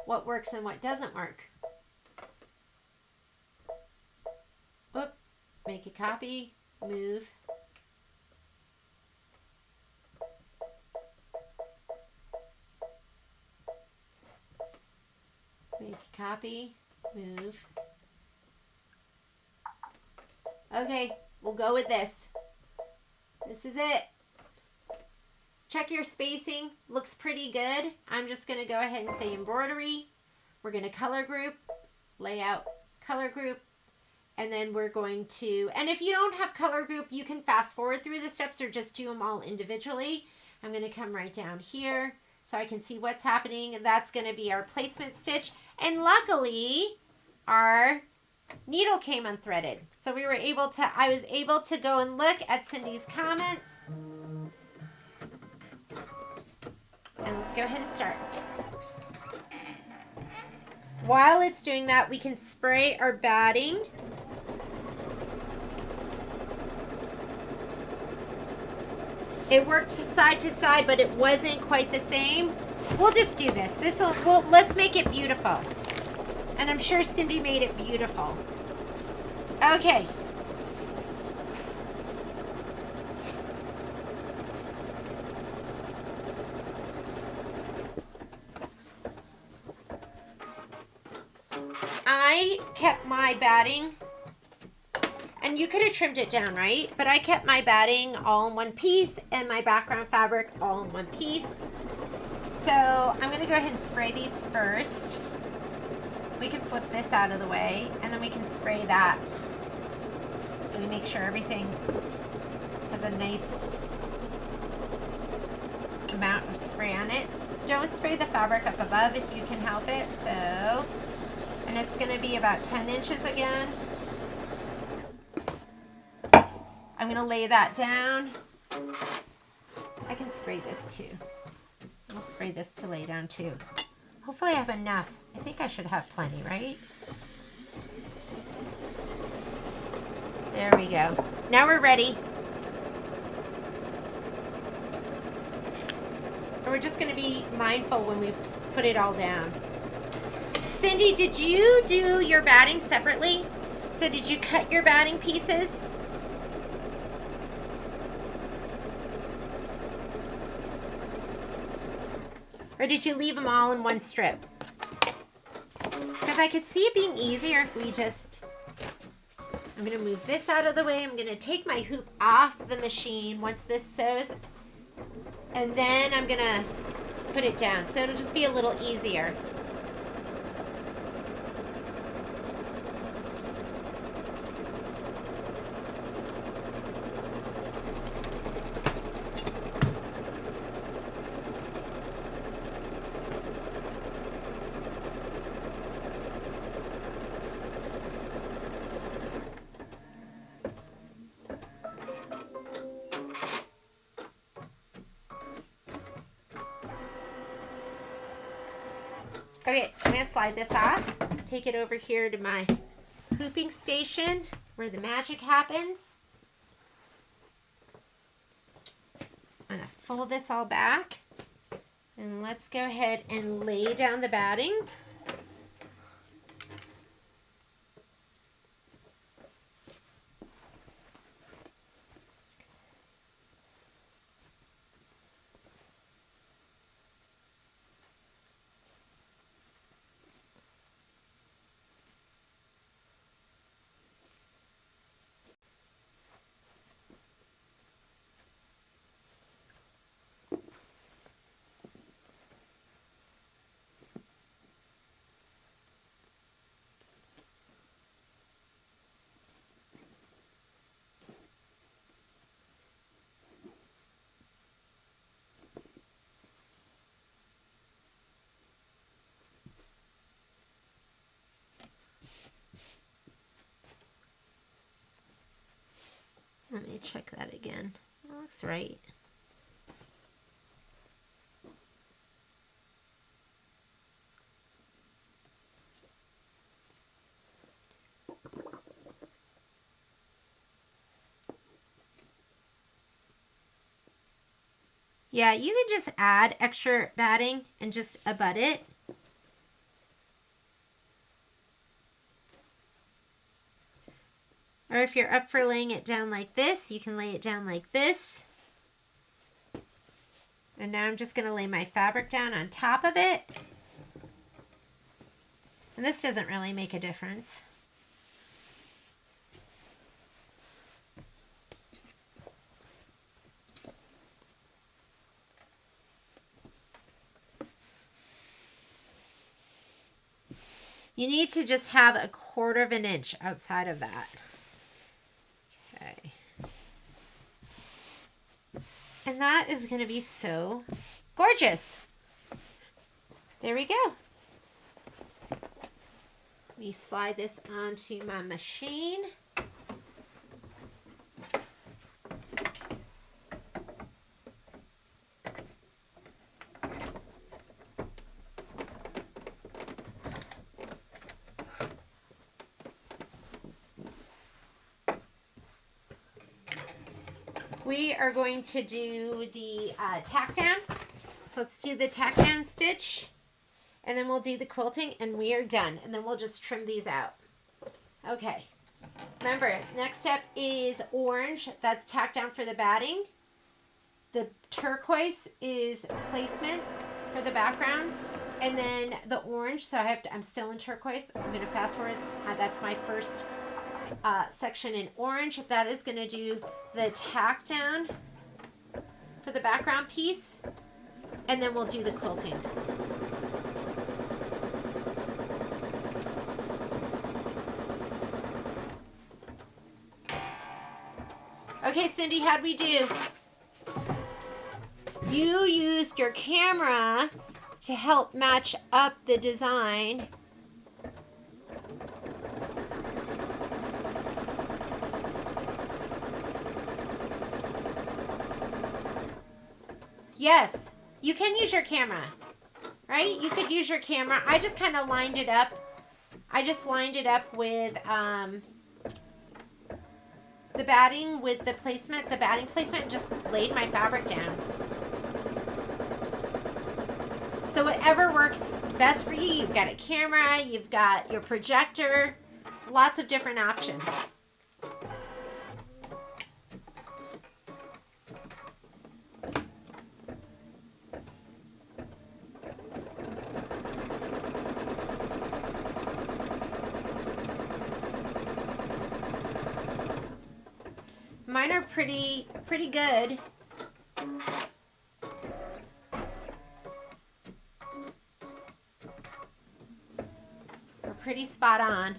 Speaker 1: what works and what doesn't work. Whoop, make a copy, move. Make a copy, move. Okay, we'll go with this. This is it. Check your spacing. Looks pretty good. I'm just going to go ahead and say embroidery. We're going to color group, layout, color group. And then we're going to, and if you don't have color group, you can fast forward through the steps or just do them all individually. I'm going to come right down here so I can see what's happening. That's going to be our placement stitch. And luckily, our needle came unthreaded. So we were able to, I was able to go and look at Cindy's comments. And let's go ahead and start. While it's doing that, we can spray our batting. It worked side to side, but it wasn't quite the same. We'll just do this. Let's make it beautiful. And I'm sure Cindy made it beautiful. Okay. I kept my batting, and you could have trimmed it down, right? But I kept my batting all in one piece and my background fabric all in one piece. So I'm going to go ahead and spray these first. We can flip this out of the way, and then we can spray that. So we make sure everything has a nice amount of spray on it. Don't spray the fabric up above if you can help it. So, and it's going to be about 10 inches again. I'm going to lay that down. I can spray this too. I'll spray this to lay down too. Hopefully I have enough. I think I should have plenty, right? There we go. Now we're ready. And we're just going to be mindful when we put it all down. Cindy, did you do your batting separately? So did you cut your batting pieces? Or did you leave them all in one strip? Because I could see it being easier if we just... I'm going to move this out of the way. I'm going to take my hoop off the machine once this sews. And then I'm going to put it down. So it'll just be a little easier. Okay, I'm going to slide this off, take it over here to my hooping station where the magic happens. I'm going to fold this all back, and let's go ahead and lay down the batting. Let me check that again. That looks right. Yeah, you can just add extra batting and just abut it. Or if you're up for laying it down like this, you can lay it down like this. And now I'm just going to lay my fabric down on top of it. And this doesn't really make a difference. You need to just have 1/4 of an inch outside of that. Okay. And that is going to be so gorgeous. There we go. Let me slide this onto my machine. we are going to do the tack down. So let's do the tack down stitch, and then we'll do the quilting, and we are done. And then we'll just trim these out. Okay. Remember, next step is orange. That's tack down for the batting. The turquoise is placement for the background. And then the orange, so I'm still in turquoise. I'm going to fast forward. That's my first section in orange. That is going to do the tack down for the background piece. And then we'll do the quilting. Okay, Cindy, how'd we do? You used your camera to help match up the design. Yes, you can use your camera, right? You could use your camera. I just kind of lined it up. I just lined it up with the batting with the placement, the batting placement, and just laid my fabric down. So whatever works best for you. You've got a camera, you've got your projector, lots of different options. Mine are pretty good. We're pretty spot on.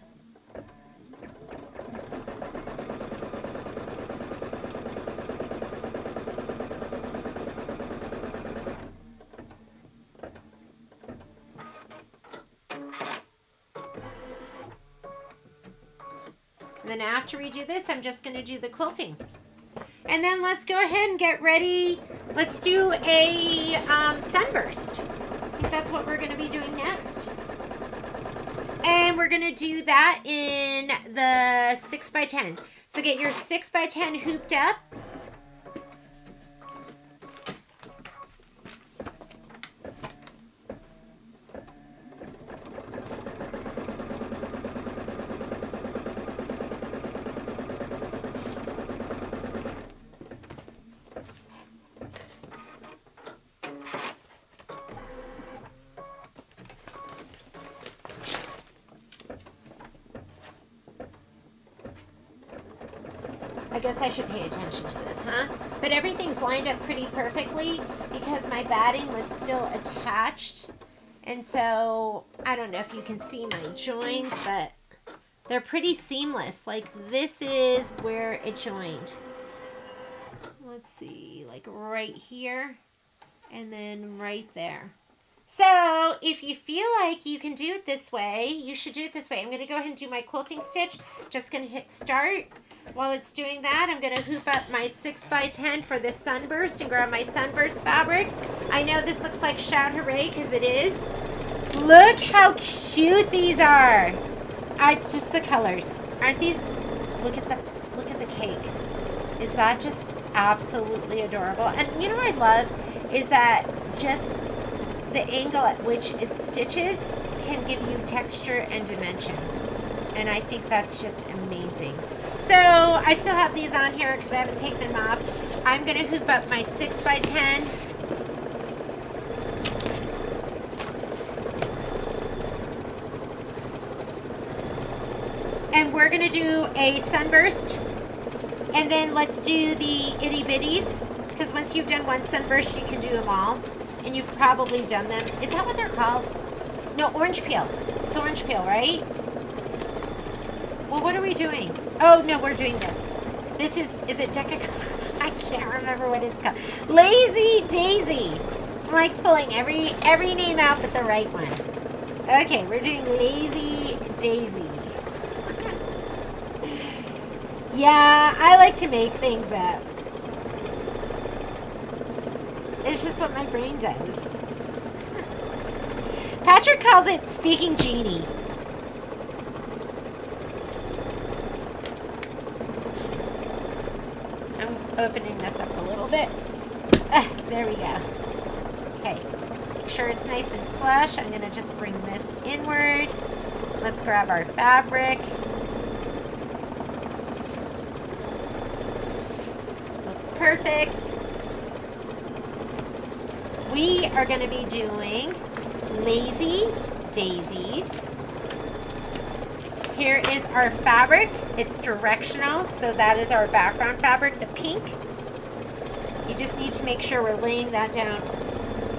Speaker 1: And then after we do this, I'm just going to do the quilting. And then let's go ahead and get ready. Let's do a sunburst. I think that's what we're going to be doing next. And we're going to do that in the 6x10. So get your 6x10 hooped up. I guess I should pay attention to this, huh? But everything's lined up pretty perfectly because my batting was still attached. And so, I don't know if you can see my joins, but they're pretty seamless. Like, this is where it joined. Let's see, like right here and then right there. So, if you feel like you can do it this way, you should do it this way. I'm going to go ahead and do my quilting stitch. Just going to hit start. While it's doing that, I'm going to hoop up my 6x10 for this sunburst and grab my sunburst fabric. I know this looks like shout hooray because it is. Look how cute these are. Just the colors. Aren't these? Look at the cake. Is that just absolutely adorable? And you know what I love is that just the angle at which it stitches can give you texture and dimension. And I think that's just amazing. So I still have these on here because I haven't taken them off. I'm going to hoop up my 6x10. And we're going to do a sunburst. And then let's do the itty bitties. Because once you've done one sunburst, you can do them all. And you've probably done them. Is that what they're called? No, orange peel. It's orange peel, right? Well, what are we doing? Oh, no, we're doing this. This is it Deca? I can't remember what it's called. Lazy Daisy. I'm like pulling every name out but the right one. Okay, we're doing Lazy Daisy. Yeah, I like to make things up. It's just what my brain does. Patrick calls it speaking genie. opening this up a little bit. There we go. Okay, make sure it's nice and flush. I'm gonna just bring this inward. Let's grab our fabric. Looks perfect. We are gonna be doing lazy daisies. Here is our fabric. It's directional, so that is our background fabric, the pink. You just need to make sure we're laying that down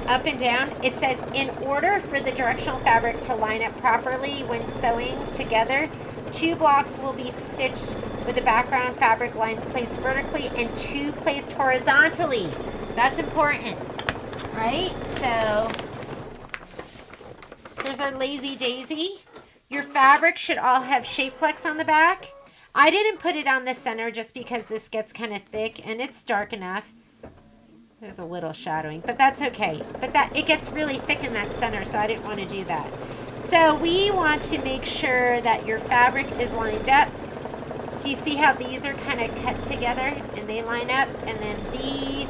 Speaker 1: up and down. It says, in order for the directional fabric to line up properly when sewing together, 2 blocks will be stitched with the background fabric lines placed vertically and 2 placed horizontally. That's important, right? So here's our lazy daisy. Your fabric should all have shape flex on the back. I didn't put it on the center just because this gets kind of thick and it's dark enough. There's a little shadowing, but that's okay. But it gets really thick in that center, so I didn't want to do that. So we want to make sure that your fabric is lined up. So you see how these are kind of cut together and they line up, and then these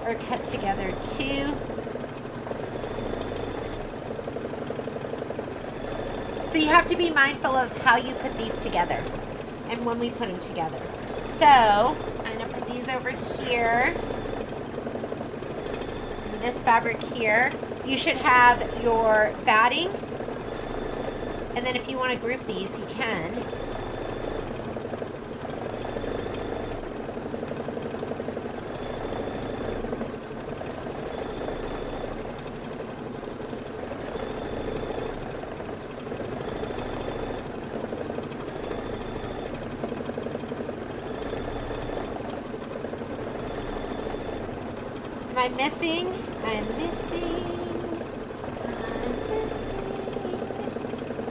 Speaker 1: are cut together too. So you have to be mindful of how you put these together and when we put them together. So I'm going to put these over here. And this fabric here. You should have your batting. And then if you want to group these, you can. I'm missing.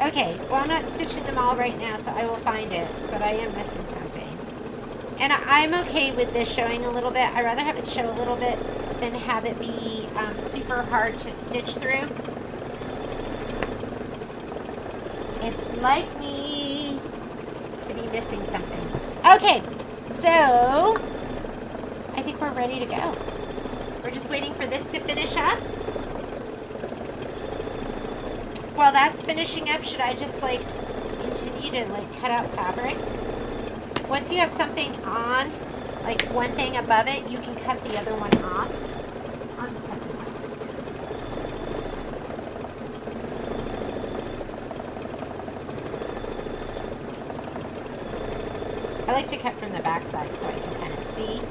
Speaker 1: Okay, well, I'm not stitching them all right now, so I will find it, but I am missing something. And I'm okay with this showing a little bit. I'd rather have it show a little bit than have it be super hard to stitch through. It's like me to be missing something. Okay, so I think we're ready to go. We're just waiting for this to finish up. While that's finishing up, should I just like continue to like cut out fabric? Once you have something on, like one thing above it, you can cut the other one off. I'll just cut this off. I like to cut from the back side so I can kind of see.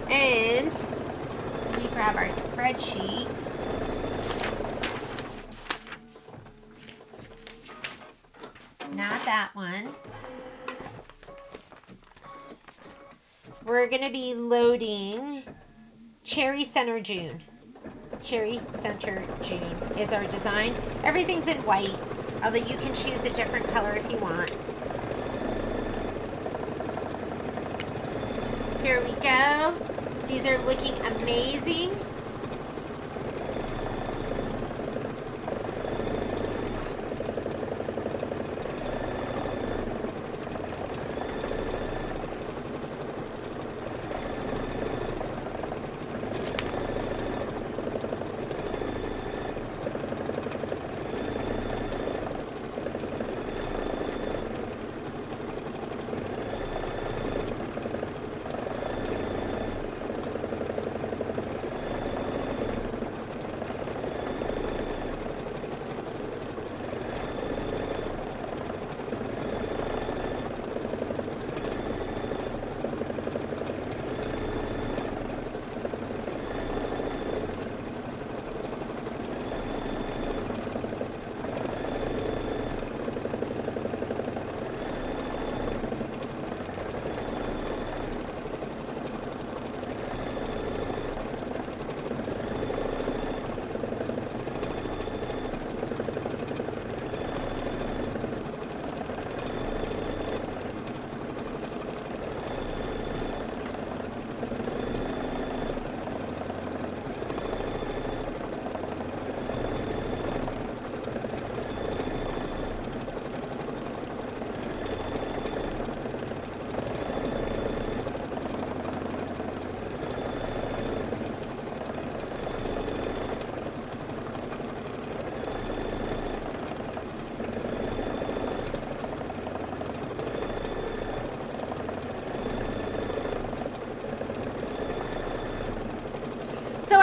Speaker 1: And let me grab our spreadsheet. Not that one. We're going to be loading Cherry Center June. Cherry Center June is our design. Everything's in white, although you can choose a different color if you want. Here we go. These are looking amazing.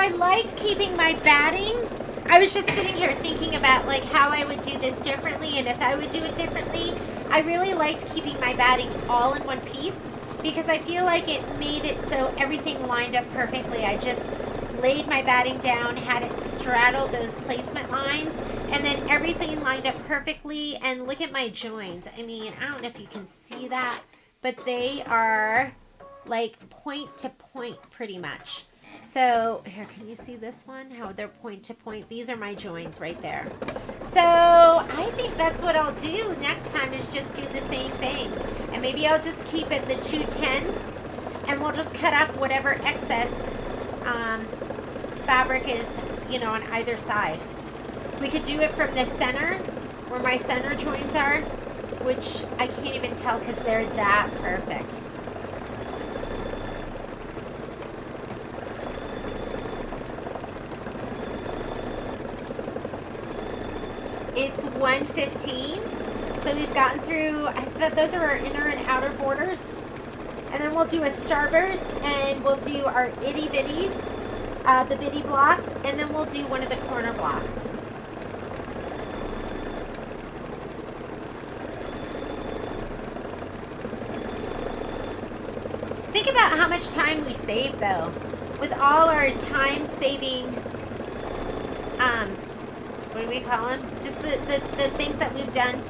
Speaker 1: I liked keeping my batting. I was just sitting here thinking about like how I would do this differently and if I would do it differently. I really liked keeping my batting all in one piece because I feel like it made it so everything lined up perfectly. I just laid my batting down, had it straddle those placement lines, and then everything lined up perfectly. And look at my joins. I mean, I don't know if you can see that, but they are like point to point pretty much. So here, can you see this one? How they're point to point. These are my joins right there. So I think that's what I'll do next time is just do the same thing. And maybe I'll just keep it the 210s and we'll just cut off whatever excess fabric is, you know, on either side. We could do it from the center where my center joins are, which I can't even tell because they're that perfect. It's 1:15, so we've gotten through, I thought those are our inner and outer borders. And then we'll do a starburst, and we'll do our itty bitties, the bitty blocks, and then we'll do one of the corner blocks. Think about how much time we save though, with all our time-saving, what do we call them? Just the things that we've done.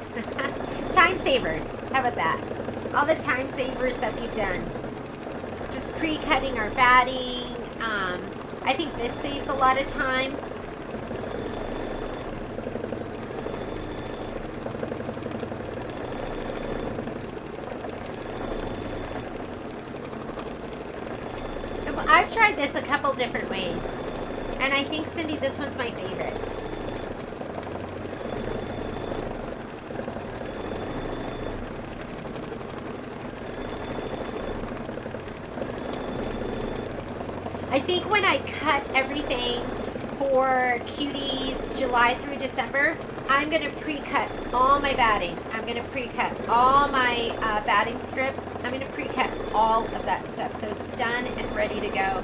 Speaker 1: Time savers. How about that? All the time savers that we've done. Just pre-cutting our batting. I think this saves a lot of time. I've tried this a couple different ways. And I think, Cindy, this one's my favorite. I think when I cut everything for Cuties July through December, I'm going to pre-cut all my batting. I'm going to pre-cut all my batting strips. I'm going to pre-cut all of that stuff so it's done and ready to go.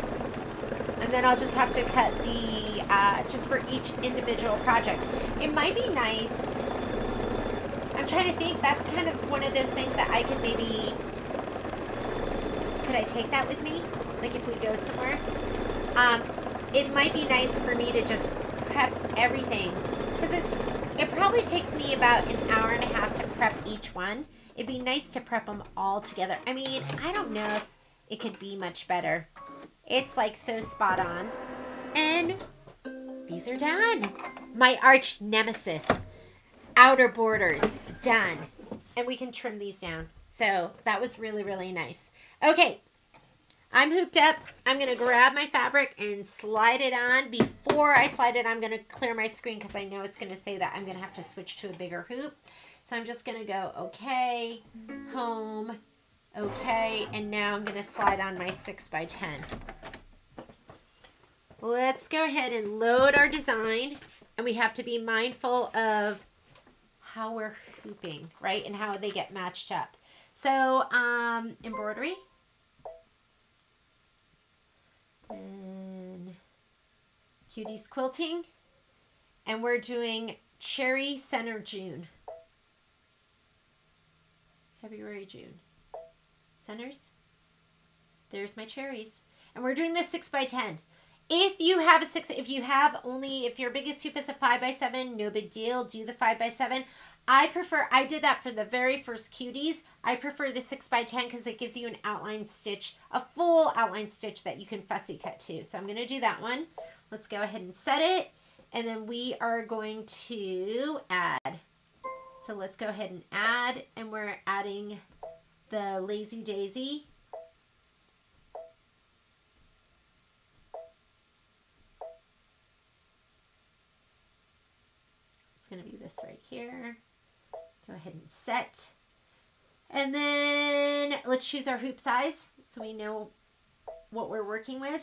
Speaker 1: And then I'll just have to cut the, just for each individual project. It might be nice. I'm trying to think. That's kind of one of those things that I can maybe, could I take that with me? Like if we go somewhere? It might be nice for me to just prep everything. Because it probably takes me about an hour and a half to prep each one. It'd be nice to prep them all together. I mean, I don't know if it could be much better. It's like so spot on. And these are done. My arch nemesis. Outer borders. Done. And we can trim these down. So that was really, really nice. Okay. I'm hooped up. I'm going to grab my fabric and slide it on. Before I slide it, I'm going to clear my screen because I know it's going to say that I'm going to have to switch to a bigger hoop. So I'm just going to go, okay, home, okay, and now I'm going to slide on my 6x10. Let's go ahead and load our design, and we have to be mindful of how we're hooping, right, and how they get matched up. So, embroidery. And Cuties quilting, and we're doing Cherry Center June. February, June. Centers. There's my cherries. And we're doing this 6x10. If you have if your biggest hoop is a 5x7, no big deal. Do the 5x7. I did that for the very first Cuties. I prefer the 6x10 because it gives you an outline stitch, a full outline stitch that you can fussy cut to. So I'm going to do that one. Let's go ahead and set it. And then we are going to add. So let's go ahead and add. And we're adding the Lazy Daisy. It's going to be this right here. Go ahead and set. And then let's choose our hoop size so we know what we're working with.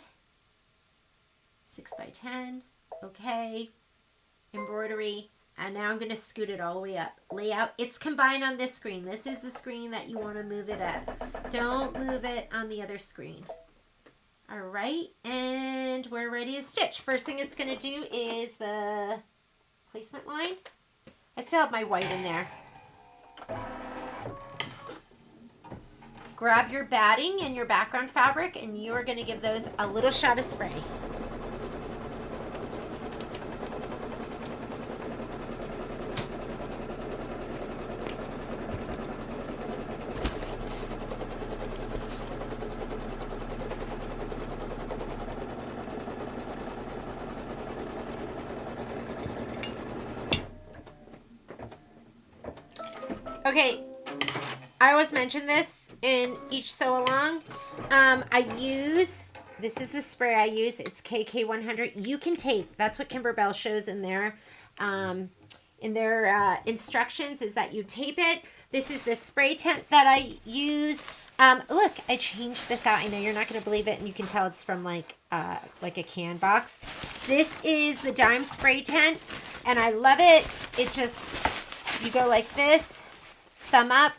Speaker 1: 6x10. Okay. Embroidery. And now I'm going to scoot it all the way up. Layout. It's combined on this screen. This is the screen that you want to move it at. Don't move it on the other screen. All right, and we're ready to stitch. First thing it's going to do is the placement line. I still have my white in there. Grab your batting and your background fabric, and you are going to give those a little shot of spray. Okay, I always mention this in each sew along. This is the spray I use. It's KK100. You can tape. That's what Kimberbell shows in their instructions, is that you tape it. This is the spray tent that I use. Look, I changed this out. I know you're not going to believe it, and you can tell it's from like a can box. This is the dime spray tent, and I love it. It just, you go like this, thumb up,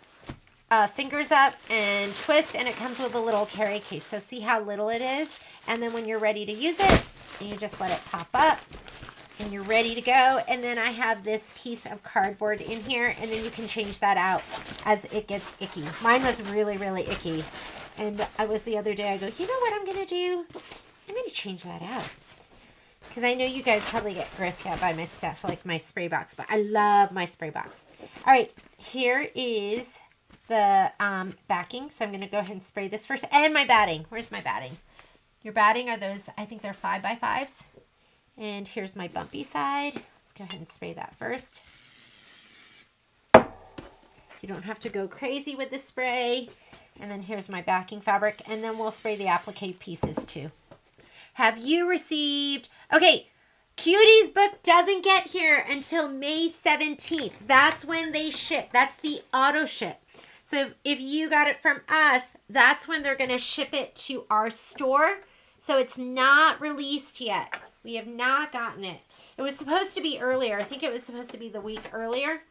Speaker 1: fingers up, and twist, and it comes with a little carry case. So see how little it is? And then when you're ready to use it, you just let it pop up, and you're ready to go. And then I have this piece of cardboard in here, and then you can change that out as it gets icky. Mine was really, really icky. And I was the other day, I go, you know what I'm going to do? I'm going to change that out. Because I know you guys probably get grossed out by my stuff, like my spray box, but I love my spray box. All right, here is the backing. So I'm going to go ahead and spray this first. And my batting. Where's my batting? Your batting are those, I think they're 5x5s. And here's my bumpy side. Let's go ahead and spray that first. You don't have to go crazy with the spray. And then here's my backing fabric. And then we'll spray the applique pieces too. Have you received... Okay, Cuties book doesn't get here until May 17th. That's when they ship. That's the auto ship. So if you got it from us, that's when they're going to ship it to our store. So it's not released yet. We have not gotten it. It was supposed to be earlier. I think it was supposed to be the week earlier.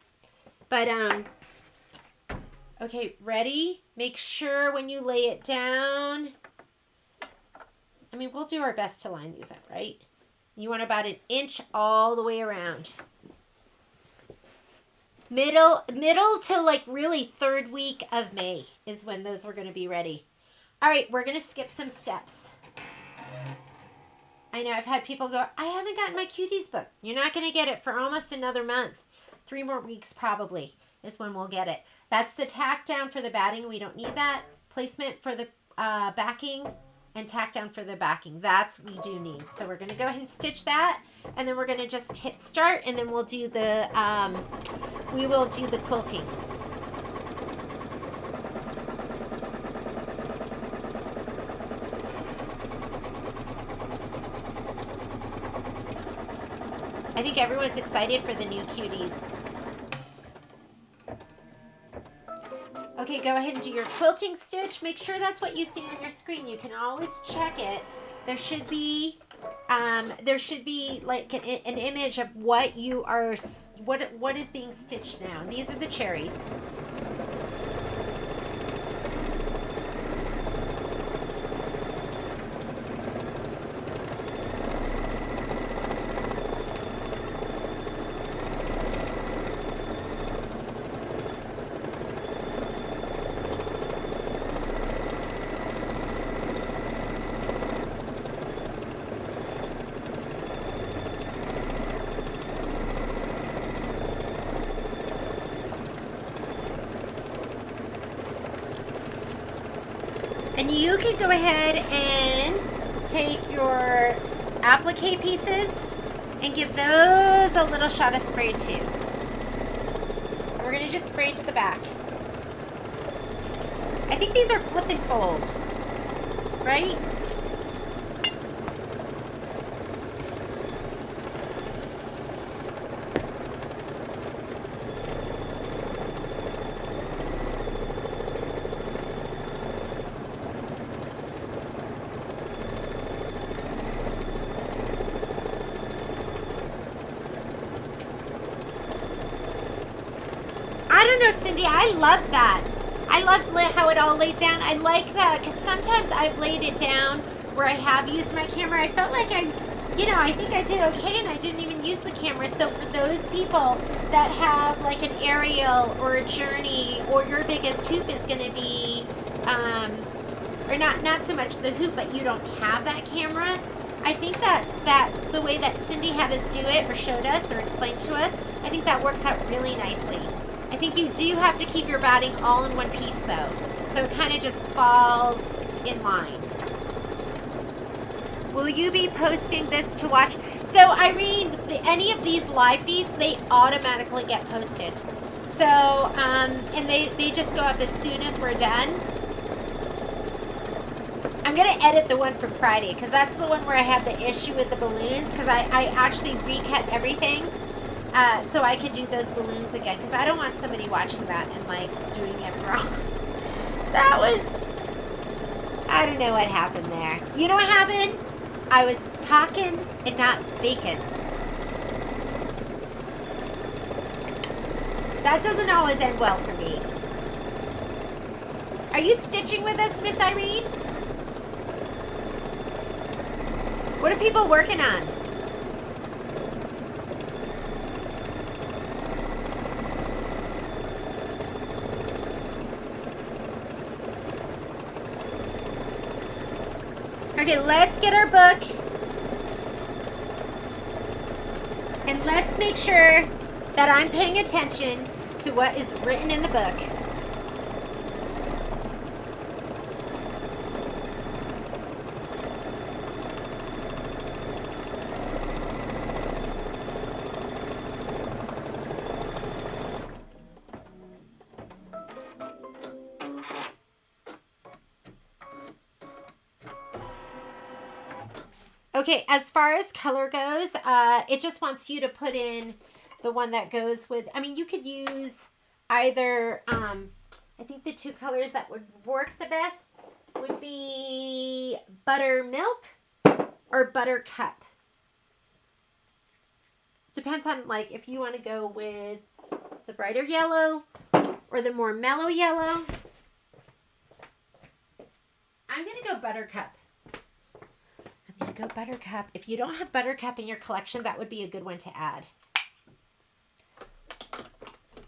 Speaker 1: But, okay, ready? Make sure when you lay it down. I mean, we'll do our best to line these up, right? You want about 1 inch all the way around. Middle to like really 3rd week of May is when those are going to be ready. All right, we're going to skip some steps. I know I've had people go, I haven't gotten my Cuties book. You're not going to get it for almost another month. 3 more weeks probably is when we'll get it. That's the tack down for the batting. We don't need that. Placement for the backing. And tack down for the backing. That's we do need. So we're going to go ahead and stitch that, and then we're going to just hit start, and then we'll do the quilting. I think everyone's excited for the new Cuties. Okay, go ahead and do your quilting stitch. Make sure that's what you see on your screen. You can always check it. There should be like an image of what you are, what is being stitched now. And these are the cherries. And you can go ahead and take your applique pieces and give those a little shot of spray too. We're going to just spray it to the back. I think these are flip and fold, right? Cindy, I love that. I love how it all laid down. I like that because sometimes I've laid it down where I have used my camera, I felt like I think I did okay, and I didn't even use the camera. So for those people that have like an aerial or a journey, or your biggest hoop is going to be, or not so much the hoop, but you don't have that camera, I think that the way that Cindy had us do it, or showed us, or explained to us, I think that works out really nicely. I think you do have to keep your batting all in one piece though, so it kind of just falls in line. Will you be posting this to watch? So Irene, any of these live feeds, they automatically get posted. So, and they just go up as soon as we're done. I'm going to edit the one from Friday, because that's the one where I had the issue with the balloons, because I actually recut everything so I could do those balloons again, because I don't want somebody watching that and like doing it wrong. That was, I don't know what happened there. You know what happened? I was talking and not thinking. That doesn't always end well for me. Are you stitching with us, Miss Irene? What are people working on? Okay, let's get our book. And let's make sure that I'm paying attention to what is written in the book. Okay, as far as color goes, it just wants you to put in the one that goes with, I mean, you could use either, I think the two colors that would work the best would be buttermilk or buttercup. Depends on, like, if you want to go with the brighter yellow or the more mellow yellow. I'm going to go buttercup. Go buttercup. If you don't have buttercup in your collection, that would be a good one to add.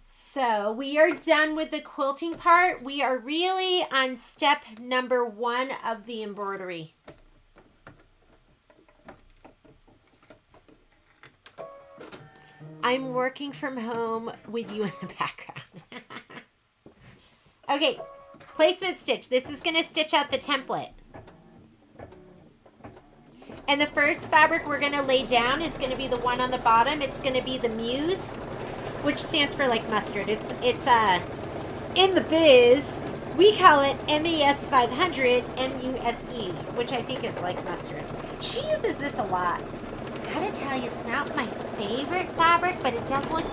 Speaker 1: So we are done with the quilting part. We are really on step number 1 of the embroidery. I'm working from home with you in the background. Okay, placement stitch. This is going to stitch out the template. And the first fabric we're going to lay down is going to be the one on the bottom. It's going to be the Muse, which stands for like mustard. It's in the biz, we call it MES 500 MUSE, which I think is like mustard. She uses this a lot. Gotta tell you, it's not my favorite fabric, but it does look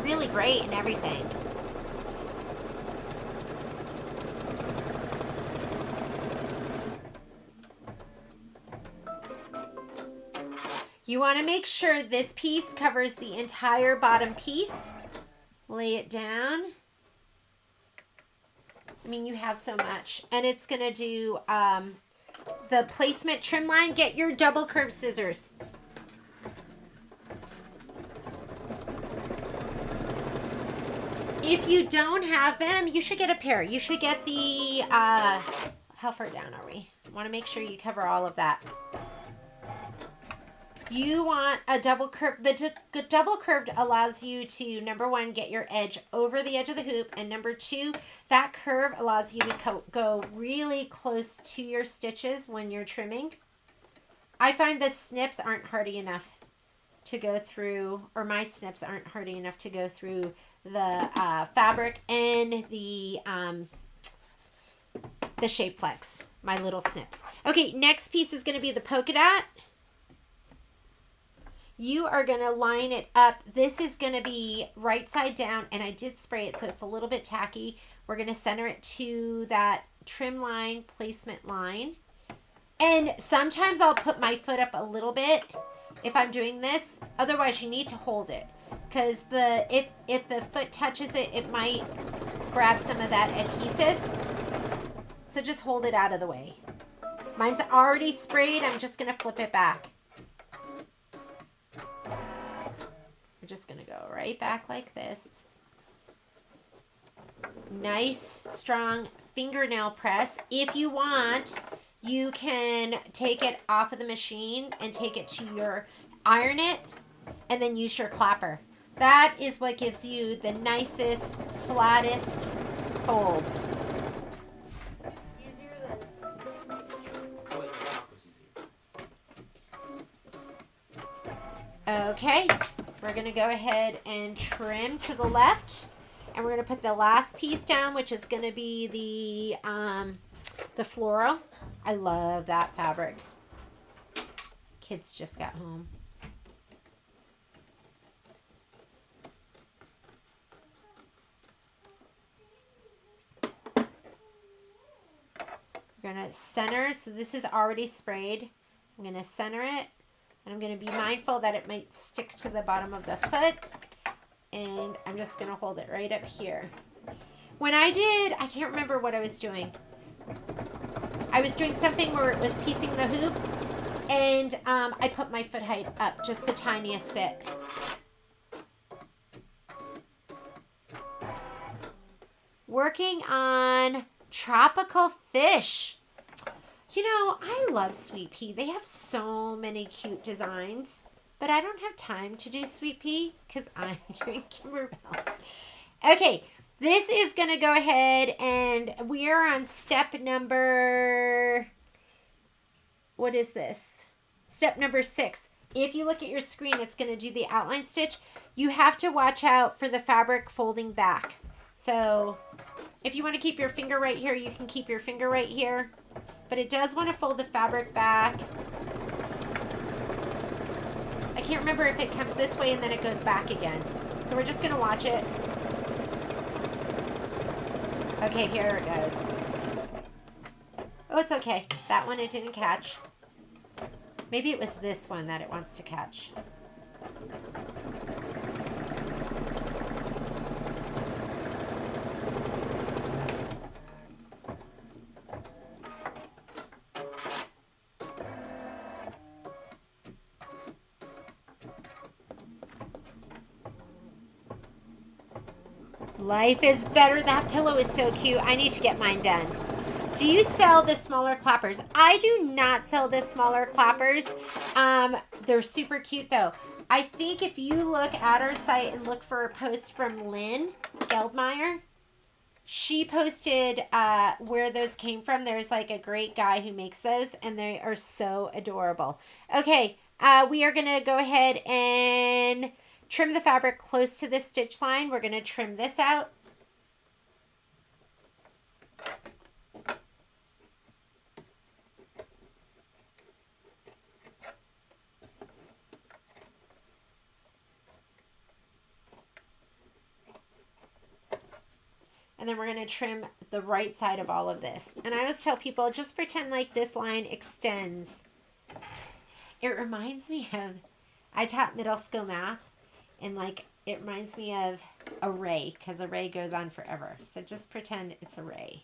Speaker 1: really great and everything. You want to make sure this piece covers the entire bottom piece. Lay it down. I mean, you have so much. And it's going to do the placement trim line. Get your double curved scissors. If you don't have them, you should get a pair. You should get the, how far down are we? I want to make sure you cover all of that. You want a double curve. The double curved allows you to, number 1, get your edge over the edge of the hoop. And number 2, that curve allows you to go really close to your stitches when you're trimming. I find the snips aren't hardy enough to go through, or my snips aren't hardy enough to go through the fabric and the shape flex, my little snips. Okay, next piece is going to be the polka dot. You are going to line it up. This is going to be right side down, and I did spray it, so it's a little bit tacky. We're going to center it to that trim line, placement line. And sometimes I'll put my foot up a little bit if I'm doing this. Otherwise, you need to hold it, because if the foot touches it, it might grab some of that adhesive. So just hold it out of the way. Mine's already sprayed. I'm just going to flip it back. We're just going to go right back like this. Nice, strong fingernail press. If you want, you can take it off of the machine and take it to your iron it and then use your clapper. That is what gives you the nicest, flattest folds. Okay, we're going to go ahead and trim to the left. And we're going to put the last piece down, which is going to be the floral. I love that fabric. Kids just got home. We're going to center. So this is already sprayed. I'm going to center it. And I'm going to be mindful that it might stick to the bottom of the foot. And I'm just going to hold it right up here. When I can't remember what I was doing. I was doing something where it was piecing the hoop. And I put my foot height up just the tiniest bit. Working on tropical fish. You know, I love Sweet Pea. They have so many cute designs. But I don't have time to do Sweet Pea because I'm doing Kimberbell. Okay, this is going to go ahead and we are on step number, what is this? Step number 6. If you look at your screen, it's going to do the outline stitch. You have to watch out for the fabric folding back. So if you want to keep your finger right here, you can keep your finger right here. But it does want to fold the fabric back. I can't remember if it comes this way and then it goes back again. So we're just going to watch it. Okay, here it goes. Oh, it's okay. That one it didn't catch. Maybe it was this one that it wants to catch. Life is better. That pillow is so cute. I need to get mine done. Do you sell the smaller clappers? I do not sell the smaller clappers. They're super cute though. I think if you look at our site and look for a post from Lynn Geldmeyer, she posted where those came from. There's like a great guy who makes those and they are so adorable. Okay, we are going to go ahead and trim the fabric close to the stitch line. We're going to trim this out. And then we're going to trim the right side of all of this. And I always tell people, just pretend like this line extends. It reminds me of, I taught middle school math. And like, it reminds me of a ray, because a ray goes on forever. So just pretend it's a ray.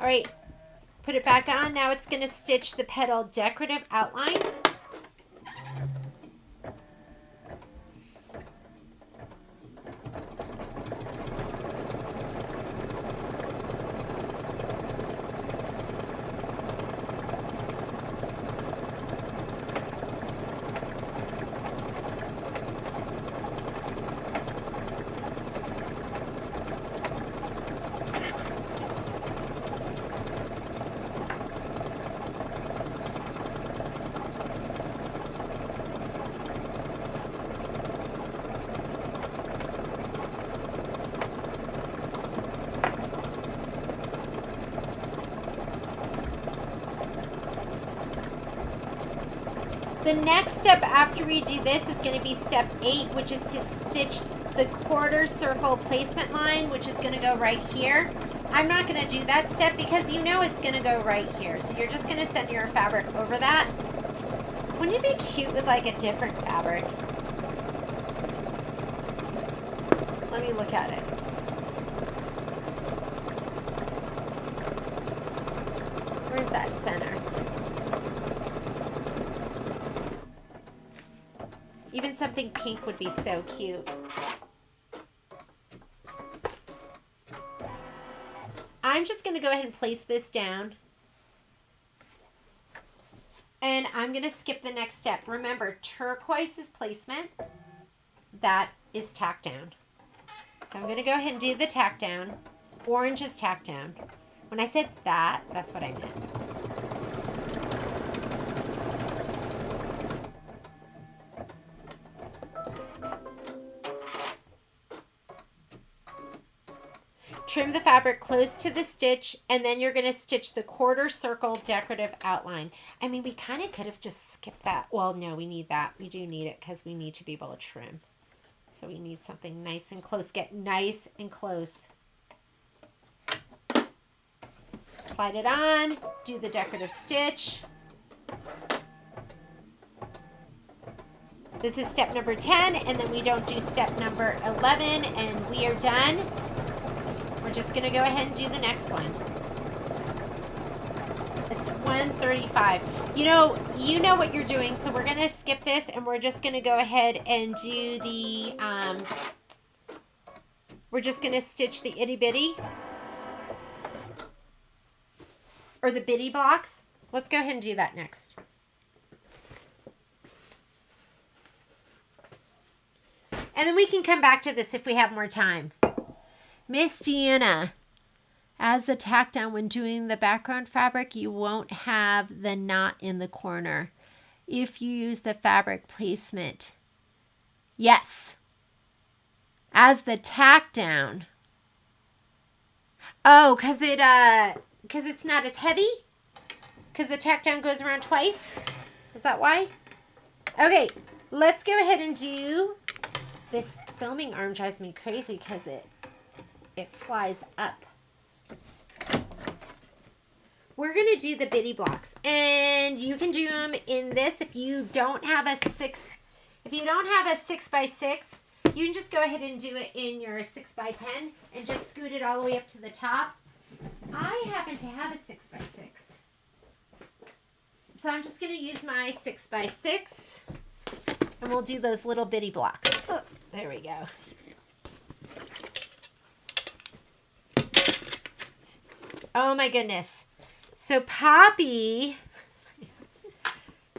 Speaker 1: All right, put it back on. Now it's going to stitch the petal decorative outline. The next step after we do this is going to be step 8, which is to stitch the quarter circle placement line, which is going to go right here. I'm not going to do that step because you know it's going to go right here. So you're just going to send your fabric over that. Wouldn't it be cute with like a different fabric? Let me look at it. Where's that center? Even something pink would be so cute. I'm just going to go ahead and place this down. And I'm going to skip the next step. Remember, turquoise is placement. That is tack down. So I'm going to go ahead and do the tack down. Orange is tack down. When I said that, that's what I meant. Trim the fabric close to the stitch, and then you're going to stitch the quarter circle decorative outline. I mean, we kind of could have just skipped that. Well, no, we need that. We do need it because we need to be able to trim. So we need something nice and close. Get nice and close. Slide it on. Do the decorative stitch. This is step number 10, and then we don't do step number 11, and we are done. We're just going to go ahead and do the next one. It's 1:35. You know what you're doing, so we're going to skip this, and we're just going to go ahead and do the, we're just going to stitch the itty bitty, or the bitty blocks. Let's go ahead and do that next. And then we can come back to this if we have more time. Miss Deanna, as the tack down when doing the background fabric, you won't have the knot in the corner if you use the fabric placement. Yes. As the tack down. Oh, because it's not as heavy? Because the tack down goes around twice? Is that why? Okay, let's go ahead and do this. Filming arm drives me crazy because it flies up. We're going to do the bitty blocks, and you can do them in this. If you don't have a 6x6, you can just go ahead and do it in your 6x10 and just scoot it all the way up to the top. I happen to have a 6x6. So I'm just going to use my 6x6, and we'll do those little bitty blocks. Oh, there we go. Oh my goodness. So Poppy,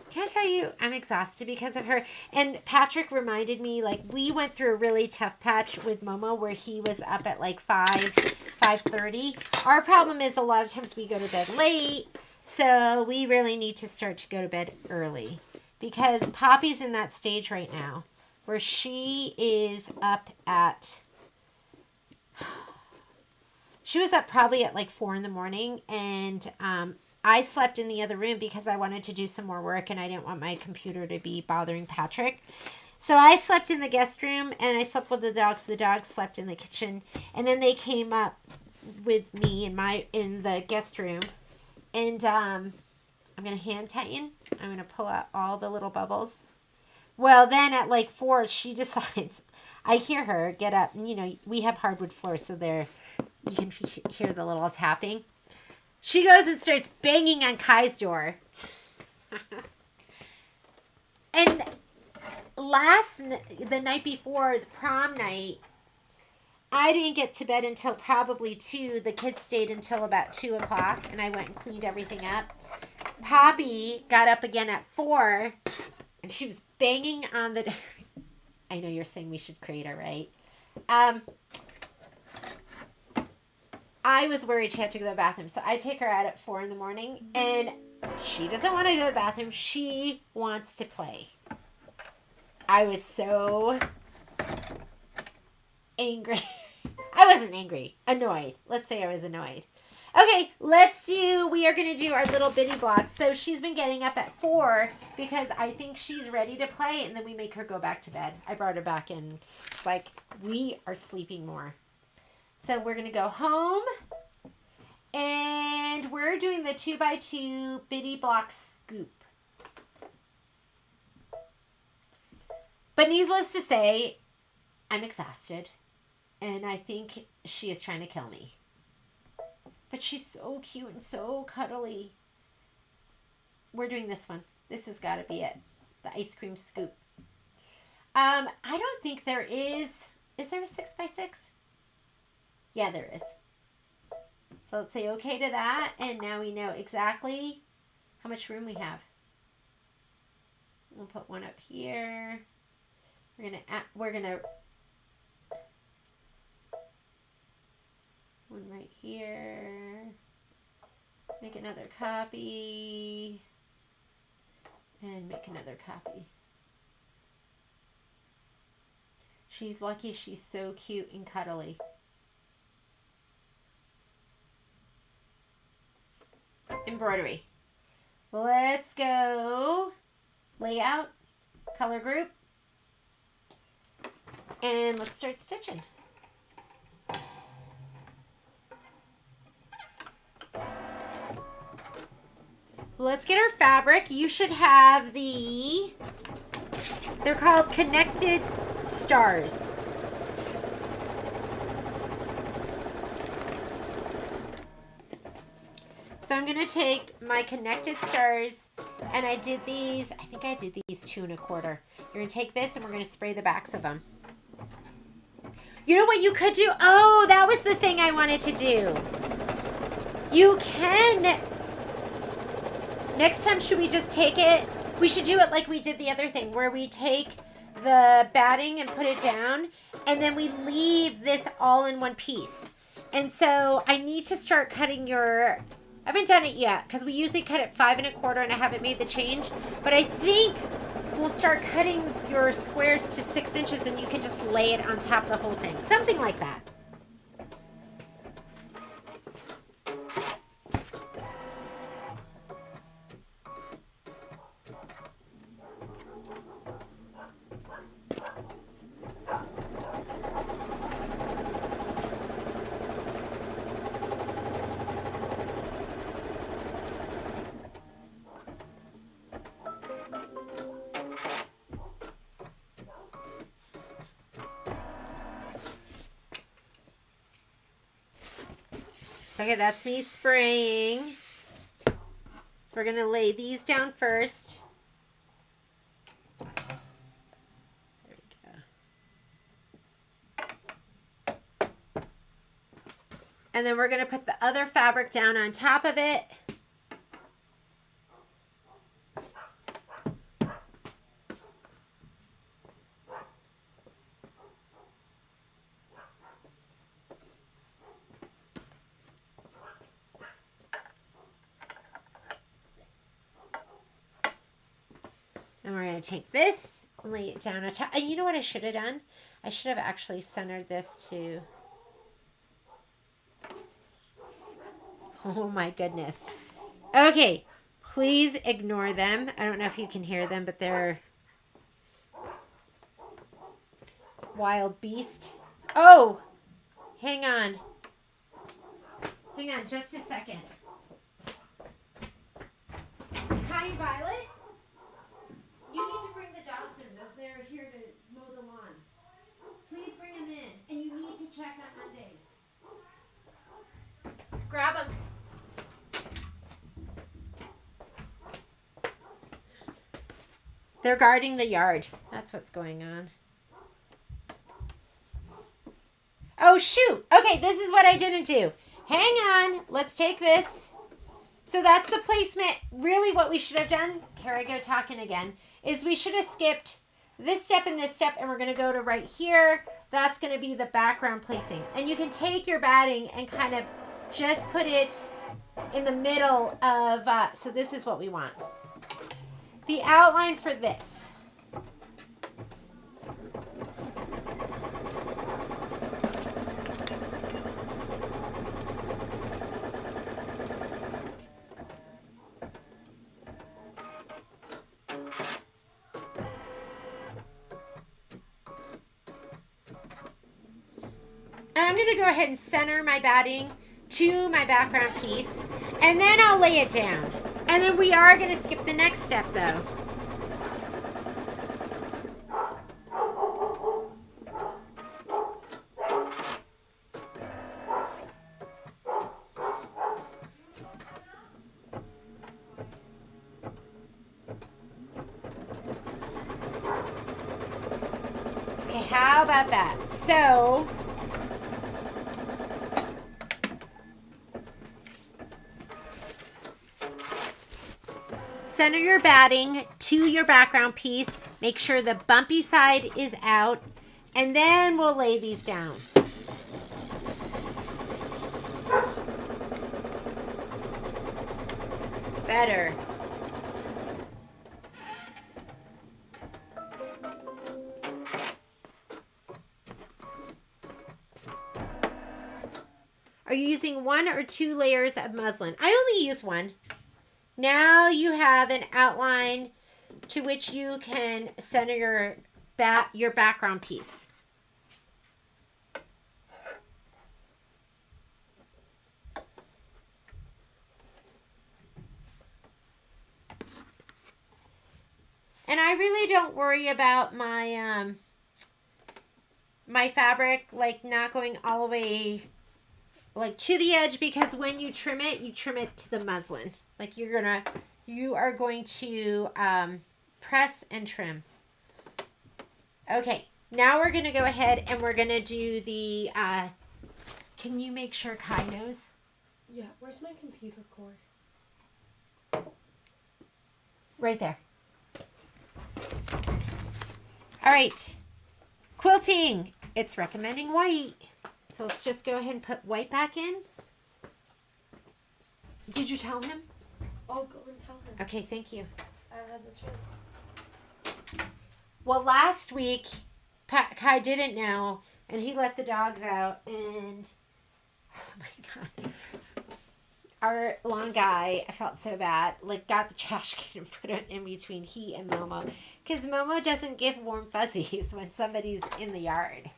Speaker 1: can I tell you, I'm exhausted because of her. And Patrick reminded me, like, we went through a really tough patch with Momo where he was up at like 5:30. Our problem is a lot of times we go to bed late. So we really need to start to go to bed early. Because Poppy's in that stage right now where she is up at... She was up probably at like 4 in the morning, and I slept in the other room because I wanted to do some more work and I didn't want my computer to be bothering Patrick. So I slept in the guest room and I slept with the dogs. The dogs slept in the kitchen, and then they came up with me in the guest room, and I'm going to hand tighten. I'm going to pull out all the little bubbles. Well, then at like 4, she decides, I hear her get up, and we have hardwood floors, so you can hear the little tapping. She goes and starts banging on Kai's door. And the night before, the prom night, I didn't get to bed until probably 2. The kids stayed until about 2 o'clock, and I went and cleaned everything up. Poppy got up again at 4, and she was banging on the... I know you're saying we should create her, right? I was worried she had to go to the bathroom, so I take her out at 4 in the morning, and she doesn't want to go to the bathroom. She wants to play. I was so angry. I wasn't angry. Annoyed. Let's say I was annoyed. Okay, we are going to do our little bitty blocks. So she's been getting up at 4 because I think she's ready to play, and then we make her go back to bed. I brought her back in. It's like we are sleeping more. So we're going to go home, and we're doing the 2x2 bitty block scoop. But needless to say, I'm exhausted, and I think she is trying to kill me. But she's so cute and so cuddly. We're doing this one. This has got to be it. The ice cream scoop. I don't think there is. Is there a 6x6? Yeah, there is. So let's say okay to that. And now we know exactly how much room we have. We'll put one up here. We're gonna one right here. Make another copy. And make another copy. She's lucky she's so cute and cuddly. Embroidery. Let's go layout, color group, and let's start stitching. Let's get our fabric. You should have they're called connected stars. So I'm going to take my connected stars, and I think I did these 2 1/4. You're going to take this, and we're going to spray the backs of them. You know what you could do? Oh, that was the thing I wanted to do. You can... Next time, should we just take it? We should do it like we did the other thing, where we take the batting and put it down, and then we leave this all in one piece. And so I need to start cutting I haven't done it yet, because we usually cut it 5 1/4, and I haven't made the change. But I think we'll start cutting your squares to 6 inches, and you can just lay it on top of the whole thing. Something like that. Okay, that's me spraying. So we're going to lay these down first. There we go. And then we're going to put the other fabric down on top of it. And we're going to take this and lay it down on top. And you know what I should have done? I should have actually centered this to... Oh my goodness. Okay, please ignore them. I don't know if you can hear them, but they're wild beast. Oh, hang on. Hang on just a second. Kind Violet, you need to bring the dogs in. They're here to mow the lawn. Please bring them in, and you need to check on Mondays. Grab them. They're guarding the yard. That's what's going on. Oh, shoot. Okay, this is what I didn't do. Hang on. Let's take this. So that's the placement. Really what we should have done, here I go talking again, is we should have skipped this step and this step, and we're going to go to right here. That's going to be the background placing. And you can take your batting and kind of just put it in the middle of, so this is what we want. The outline for this. And I'm going to go ahead and center my batting to my background piece. And then I'll lay it down. And then we are going to skip the next step though. Okay, how about that? So, center your batting to your background piece. Make sure the bumpy side is out. And then we'll lay these down. Better. Are you using 1 or 2 layers of muslin? I only use 1. Now you have an outline to which you can center your background piece. And I really don't worry about my my fabric like not going all the way like to the edge, because when you trim it to the muslin. Like you are going to press and trim. Okay, now we're gonna go ahead and we're gonna do the can you make sure Kai knows?
Speaker 2: Yeah, where's my computer cord?
Speaker 1: Right there. All right, quilting. It's recommending white. So let's just go ahead and put white back in. Did you tell him?
Speaker 2: I'll go and tell him.
Speaker 1: Okay, thank you.
Speaker 2: I had the chance.
Speaker 1: Well, last week, Kai didn't know, and he let the dogs out, and oh my God. Our long guy, I felt so bad, like got the trash can and put it in between he and Momo. Because Momo doesn't give warm fuzzies when somebody's in the yard.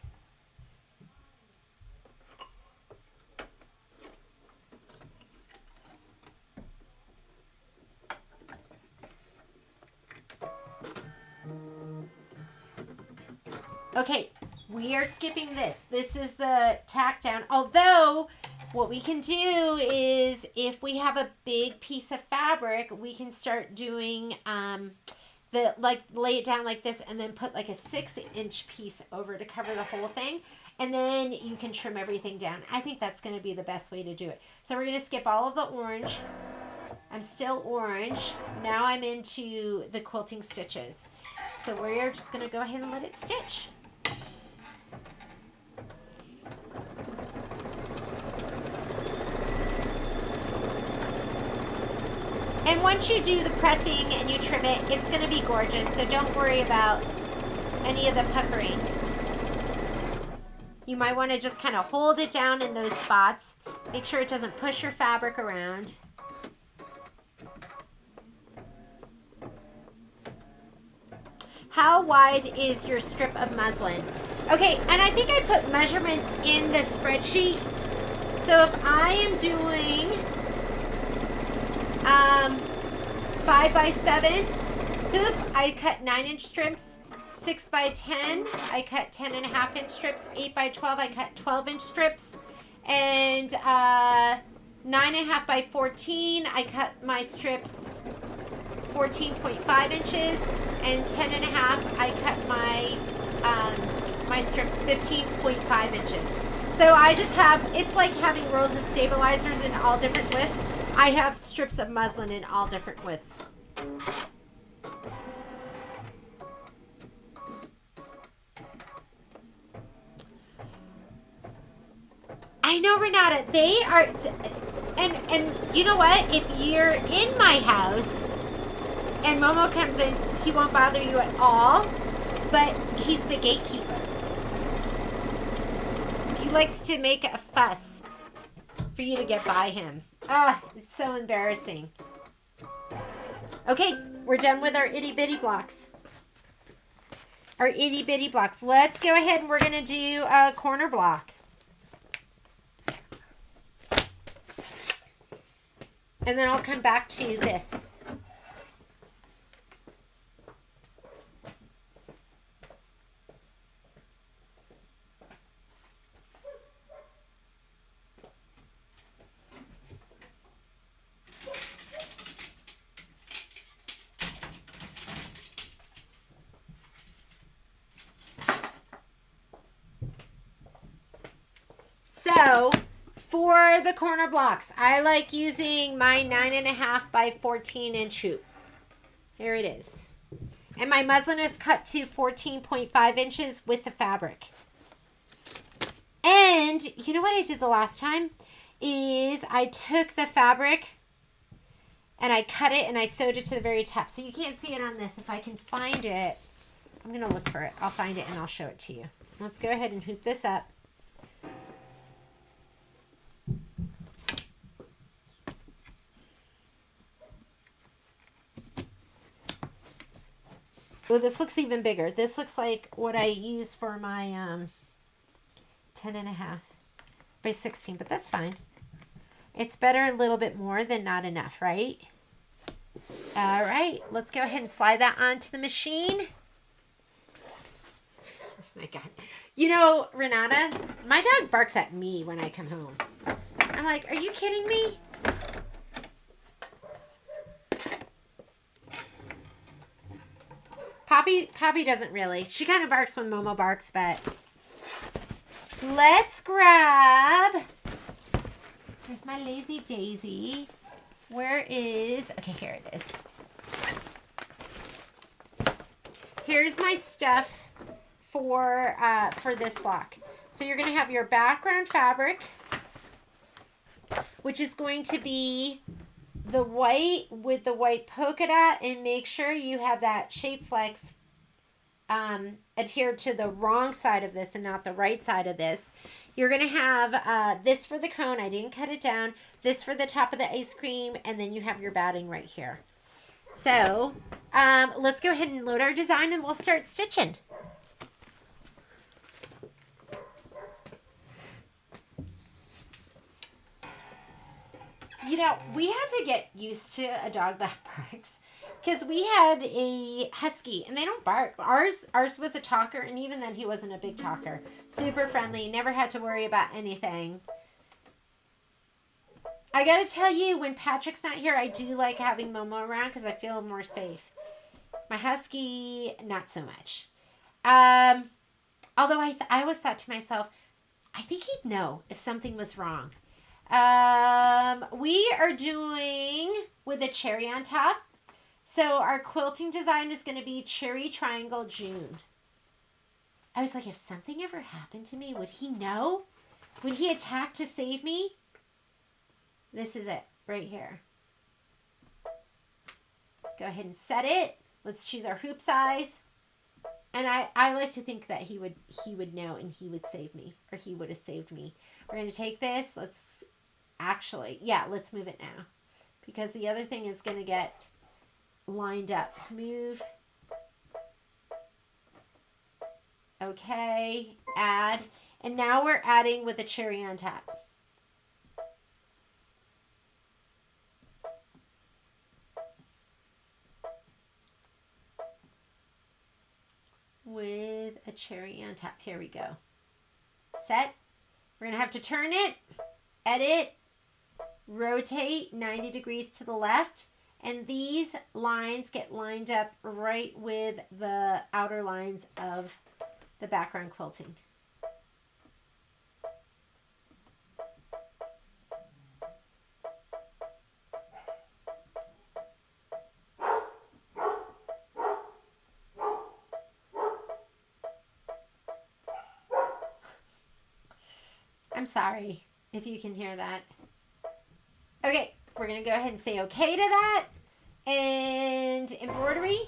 Speaker 1: Okay, we are skipping this. This is the tack down. Although, what we can do is, if we have a big piece of fabric, we can start doing lay it down like this and then put like a 6-inch piece over to cover the whole thing. And then you can trim everything down. I think that's going to be the best way to do it. So we're going to skip all of the orange. I'm still orange. Now I'm into the quilting stitches. So we're just going to go ahead and let it stitch. And once you do the pressing and you trim it, it's going to be gorgeous. So don't worry about any of the puckering. You might want to just kind of hold it down in those spots. Make sure it doesn't push your fabric around. How wide is your strip of muslin? Okay, and I think I put measurements in the spreadsheet. So if I am doing 5 by 7 hoop, I cut 9-inch strips. 6 by 10, I cut 10.5-inch strips. 8 by 12, I cut 12-inch strips. And 9.5 by 14, I cut my strips 14.5 inches. And 10.5, I cut my my strips 15.5 inches. So I just have, it's like having rows of stabilizers in all different widths. I have strips of muslin in all different widths. I know, Renata, they are, and you know what? If you're in my house and Momo comes in, he won't bother you at all, but he's the gatekeeper. He likes to make a fuss for you to get by him. Ah, it's so embarrassing. Okay, we're done with our itty bitty blocks. Our itty bitty blocks. Let's go ahead and we're going to do a corner block. And then I'll come back to this. So for the corner blocks, I like using my 9.5 by 14 inch hoop. Here it is. And my muslin is cut to 14.5 inches with the fabric. And you know what I did the last time? Is I took the fabric and I cut it and I sewed it to the very top. So you can't see it on this. If I can find it, I'm going to look for it. I'll find it and I'll show it to you. Let's go ahead and hoop this up. Oh, this looks even bigger. This looks like what I use for my 10.5 by 16, but that's fine. It's better a little bit more than not enough, right? All right, let's go ahead and slide that onto the machine. Oh my God. You know, Renata, my dog barks at me when I come home. I'm like, are you kidding me? Poppy doesn't really. She kind of barks when Momo barks, but let's grab. Here's my lazy daisy. Where is? Okay, here it is. Here's my stuff for this block. So you're gonna have your background fabric, which is going to be the white with the white polka dot, and make sure you have that shape flex adhered to the wrong side of this and not the right side of this. You're going to have this for the cone. I didn't cut it down. This for the top of the ice cream, and then you have your batting right here. So let's go ahead and load our design and we'll start stitching. You know, we had to get used to a dog that barks because we had a husky and they don't bark. Ours was a talker, and even then he wasn't a big talker. Super friendly, never had to worry about anything. I gotta tell you, when Patrick's not here, I do like having Momo around because I feel more safe. My husky, not so much. Although I always thought to myself, I think he'd know if something was wrong. We are doing with a cherry on top. So our quilting design is going to be Cherry Triangle June. I was like, if something ever happened to me, would he know? Would he attack to save me? This is it right here. Go ahead and set it. Let's choose our hoop size. And I like to think that he would know and he would save me, or he would have saved me. We're going to take this. Let's move it now, because the other thing is going to get lined up. Move. Okay, add. And now we're adding with a cherry on top. With a cherry on top. Here we go. Set. We're going to have to turn it, edit, rotate 90 degrees to the left, and these lines get lined up right with the outer lines of the background quilting. I'm sorry if you can hear that. Okay, we're going to go ahead and say okay to that. And embroidery.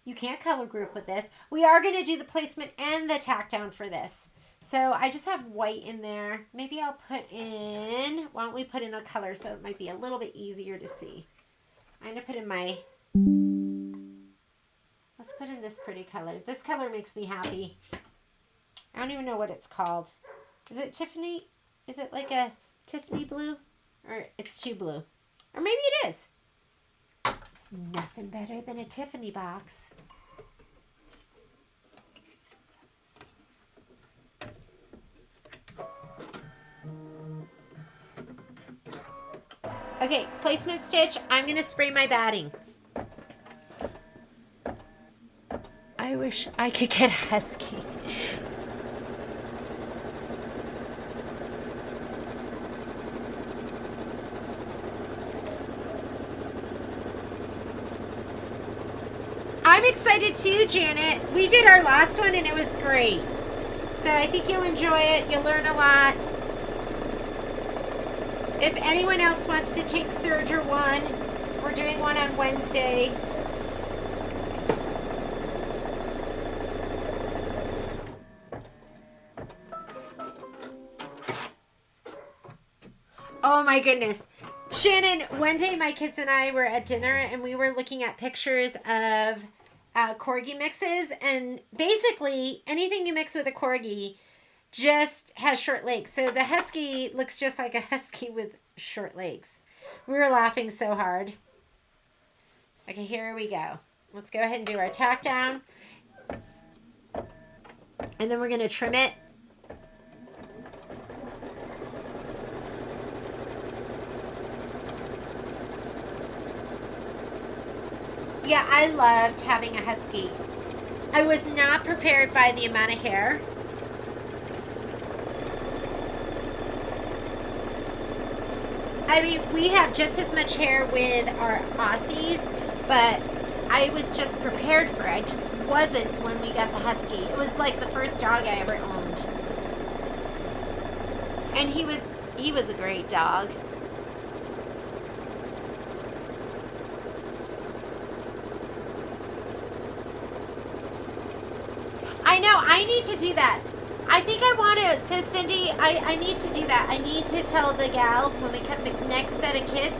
Speaker 1: You can't color group with this. We are going to do the placement and the tack down for this. So I just have white in there. Maybe I'll put in, why don't we put in a color so it might be a little bit easier to see. I'm going to put in my, let's put in this pretty color. This color makes me happy. I don't even know what it's called. Is it Tiffany? Is it like a Tiffany blue? Or it's too blue. Or maybe it is. It's nothing better than a Tiffany box. Okay, placement stitch. I'm going to spray my batting. I wish I could get a husky. I'm excited too, Janet. We did our last one and it was great. So I think you'll enjoy it. You'll learn a lot. If anyone else wants to take Serger one, we're doing one on Wednesday. Oh my goodness. Shannon, one day my kids and I were at dinner and we were looking at pictures of corgi mixes, and basically anything you mix with a corgi just has short legs. So the husky looks just like a husky with short legs. We were laughing so hard. Okay, here we go. Let's go ahead and do our tack down. And then we're going to trim it. Yeah, I loved having a husky. I was not prepared by the amount of hair. I mean, we have just as much hair with our Aussies, but I was just prepared for it. I just wasn't when we got the husky. It was like the first dog I ever owned. And he was a great dog. I know, I need to do that. I think I want to, so Cindy, I need to do that. I need to tell the gals when we cut the next set of kits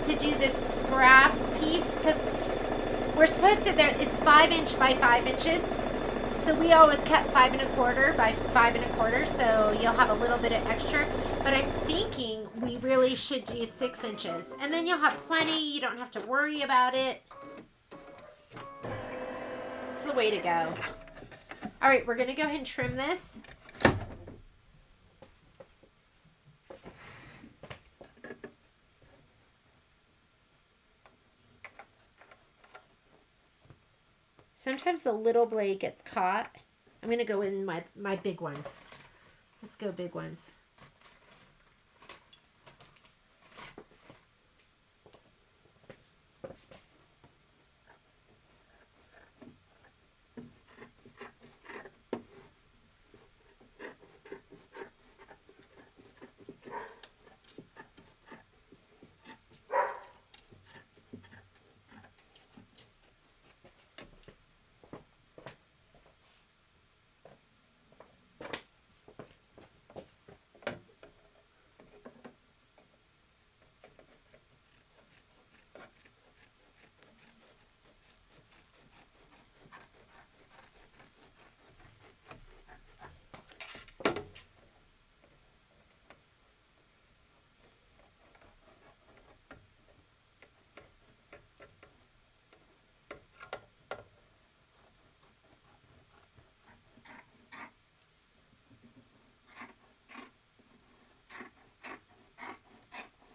Speaker 1: to do this scrap piece, because we're supposed to, it's 5 inch by 5 inches. So we always cut 5 1/4 by 5 1/4, so you'll have a little bit of extra. But I'm thinking we really should do 6 inches. And then you'll have plenty, you don't have to worry about it. It's the way to go. All right, we're going to go ahead and trim this. Sometimes the little blade gets caught. I'm going to go in my big ones. Let's go big ones.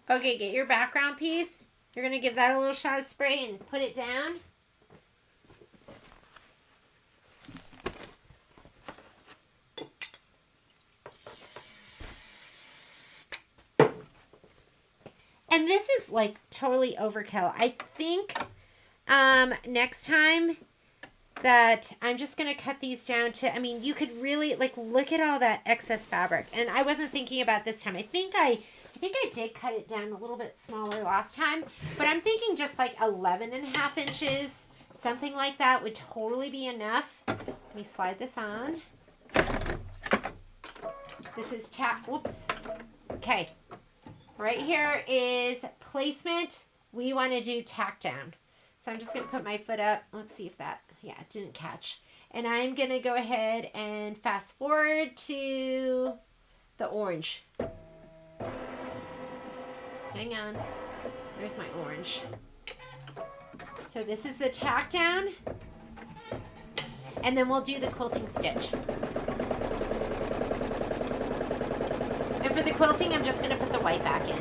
Speaker 1: Okay, get your background piece. You're going to give that a little shot of spray and put it down. And this is like totally overkill. I think next time that I'm just going to cut these down to, I mean, you could really, like, look at all that excess fabric. And I wasn't thinking about this time. I think I did cut it down a little bit smaller last time, but I'm thinking just like 11.5 inches, something like that would totally be enough. Let me slide this on. This is whoops. Okay. Right here is placement. We want to do tack down. So I'm just going to put my foot up. Let's see if that, yeah, it didn't catch. And I'm going to go ahead and fast forward to the orange. Hang on. There's my orange. So this is the tack down. And then we'll do the quilting stitch. And for the quilting, I'm just going to put the white back in.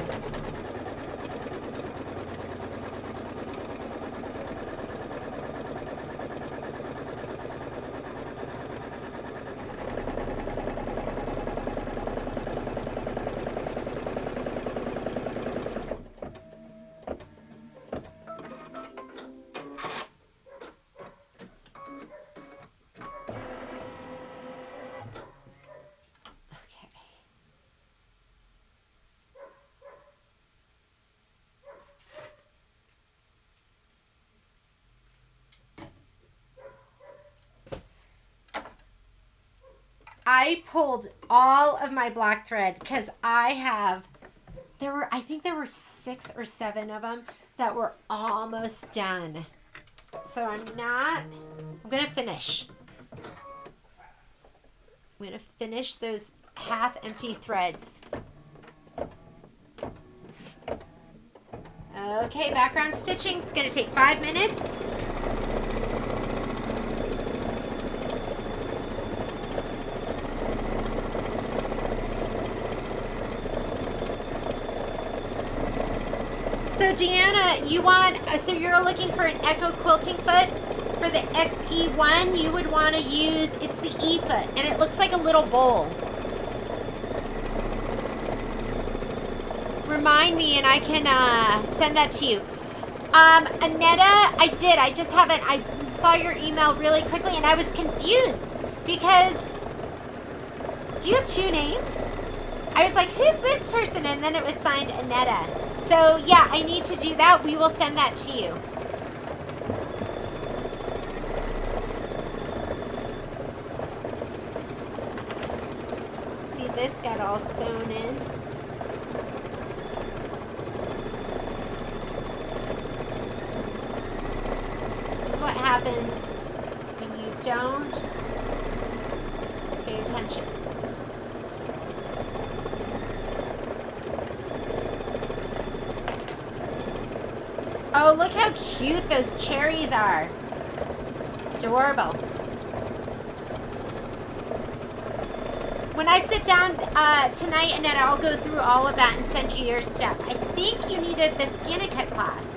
Speaker 1: I pulled all of my black thread because I think there were 6 or 7 of them that were almost done. So I'm going to finish. I'm going to finish those half empty threads. Okay, background stitching. It's going to take 5 minutes. So Deanna, so you're looking for an Echo quilting foot. For the XE1, you would want to use, it's the E foot, and it looks like a little bowl. Remind me and I can send that to you. Annetta, I saw your email really quickly and I was confused because, do you have 2 names? I was like, who's this person? And then it was signed Annetta. So yeah, I need to do that. We will send that to you. See, this got all sewn in. This is what happens when you don't pay attention. Oh, look how cute those cherries are. Adorable. When I sit down tonight, Annette, I'll go through all of that and send you your stuff. I think you needed the Skinnicut class.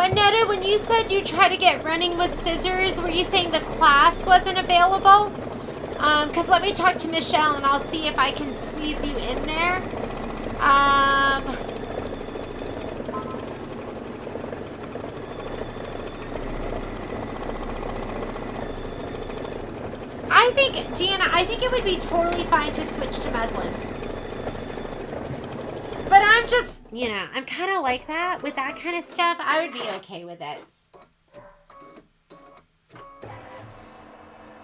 Speaker 1: Annetta, when you said you try to get running with scissors, were you saying the class wasn't available? Because let me talk to Michelle and I'll see if I can squeeze you in there. I think, Deanna, I think it would be totally fine to switch to muslin. But I'm just, you know, I'm kind of like that with that kind of stuff. I would be okay with it.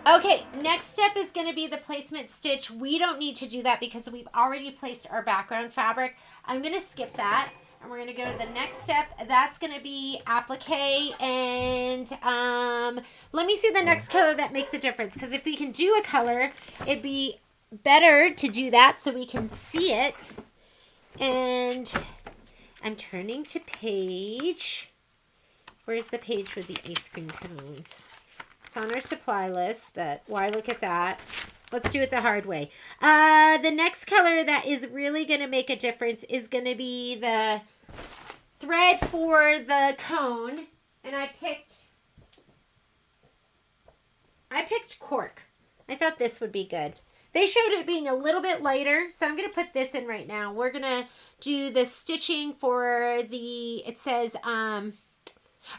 Speaker 1: Okay, next step is going to be the placement stitch. We don't need to do that because we've already placed our background fabric. I'm going to skip that and we're going to go to the next step. That's going to be applique, and let me see the next color that makes a difference, because if we can do a color, it'd be better to do that so we can see it. And I'm turning to page. Where's the page with the ice cream cones? It's on our supply list, but why look at that? Let's do it the hard way. The next color that is really going to make a difference is going to be the thread for the cone. And I picked cork. I thought this would be good. They showed it being a little bit lighter, so I'm going to put this in right now. We're going to do the stitching for the, it says, oh,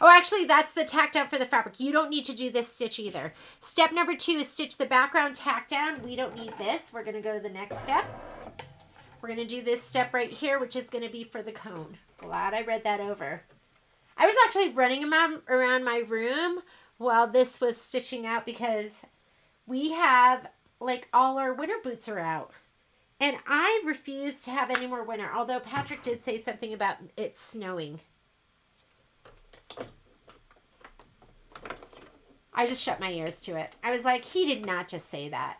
Speaker 1: actually, that's the tack down for the fabric. You don't need to do this stitch either. Step number 2 is stitch the background tack down. We don't need this. We're going to go to the next step. We're going to do this step right here, which is going to be for the cone. Glad I read that over. I was actually running around my room while this was stitching out because we have, like, all our winter boots are out. And I refuse to have any more winter, although Patrick did say something about it snowing. I just shut my ears to it. I was like, he did not just say that.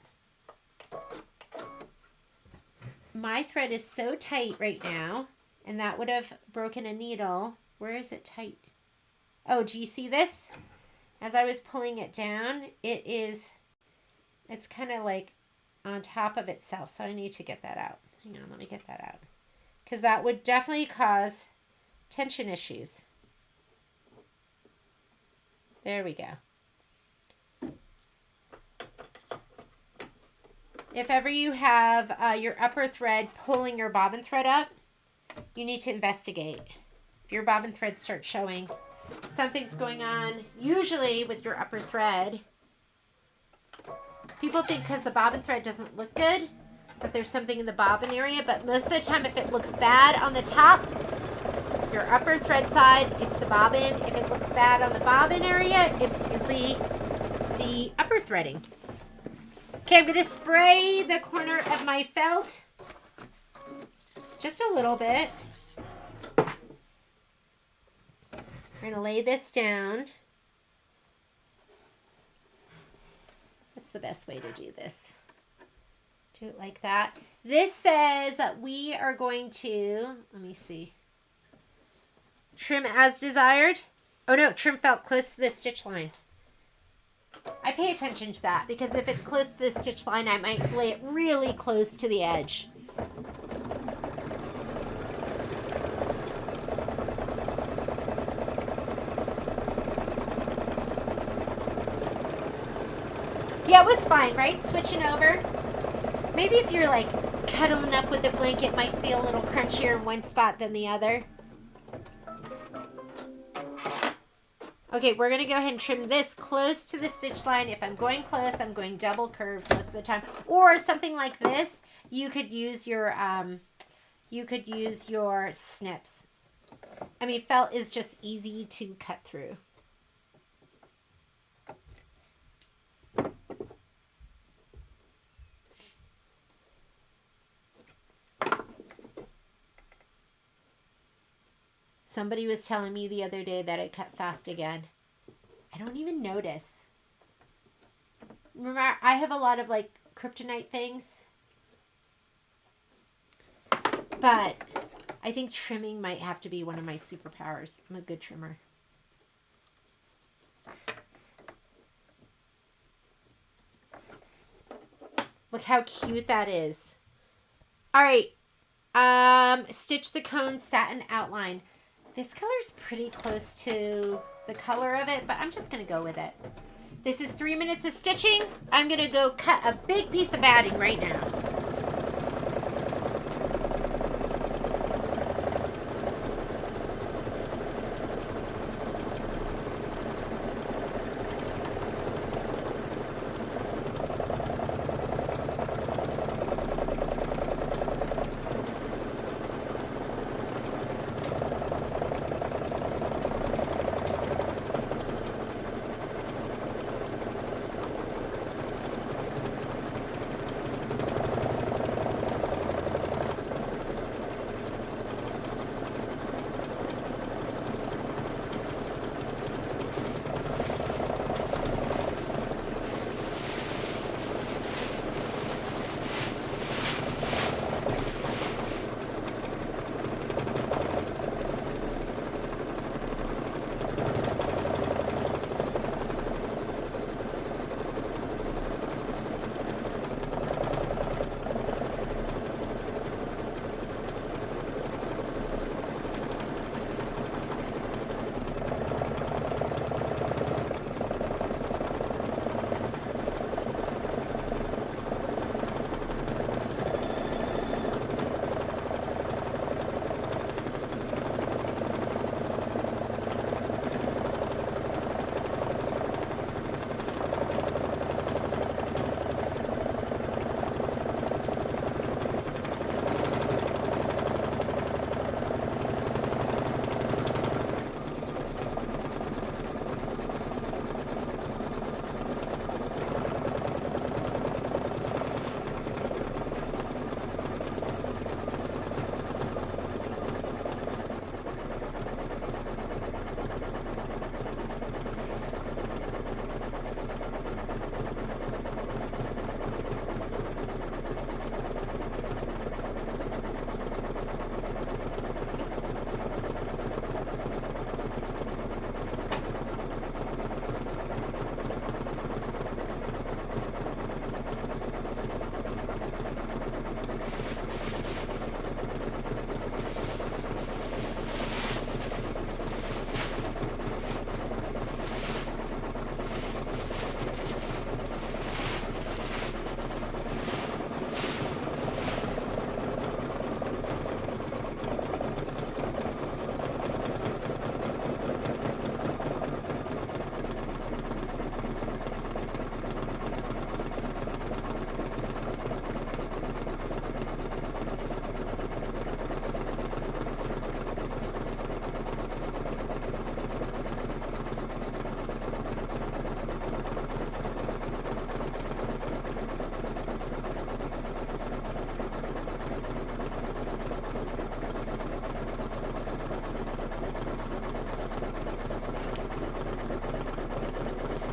Speaker 1: My thread is so tight right now, and that would have broken a needle. Where is it tight? Oh, do you see this? As I was pulling it down, it's kind of like on top of itself, so I need to get that out. Hang on, let me get that out. Because that would definitely cause tension issues. There we go. If ever you have your upper thread pulling your bobbin thread up, you need to investigate. If your bobbin thread starts showing, something's going on, usually with your upper thread. People think because the bobbin thread doesn't look good, that there's something in the bobbin area, but most of the time if it looks bad on the top, your upper thread side, it's the bobbin. If it looks bad on the bobbin area, it's usually the upper threading. Okay, I'm going to spray the corner of my felt. Just a little bit. We're going to lay this down. What's the best way to do this? Do it like that. This says that we are going to, let me see, trim as desired. Oh no, trim felt close to the stitch line. I pay attention to that because if it's close to the stitch line, I might lay it really close to the edge. Yeah, it was fine, right? Switching over. Maybe if you're like cuddling up with a blanket, it might feel a little crunchier in one spot than the other. Okay, we're going to go ahead and trim this close to the stitch line. If I'm going close, I'm going double curve most of the time. Or something like this, you could use your snips. I mean, felt is just easy to cut through. Somebody was telling me the other day that I cut fast again. I don't even notice. Remember, I have a lot of like kryptonite things. But I think trimming might have to be one of my superpowers. I'm a good trimmer. Look how cute that is. All right. Stitch the cone satin outline. This color's pretty close to the color of it, but I'm just going to go with it. This is 3 minutes of stitching. I'm going to go cut a big piece of batting right now.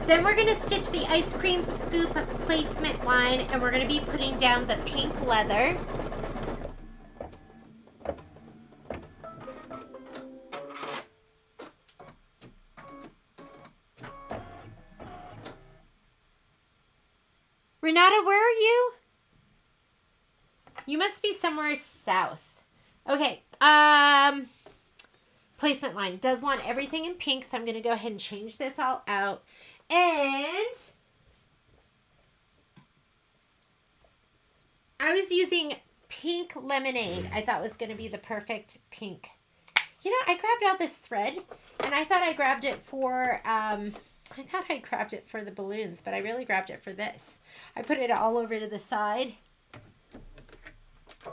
Speaker 1: Then we're going to stitch the ice cream scoop placement line, and we're going to be putting down the pink leather. Renata, where are you? You must be somewhere south. Okay, placement line does want everything in pink, so I'm going to go ahead and change this all out. And I was using pink lemonade. I thought was going to be the perfect pink. You know, I grabbed all this thread, and I thought I grabbed it for, the balloons, but I really grabbed it for this. I put it all over to the side.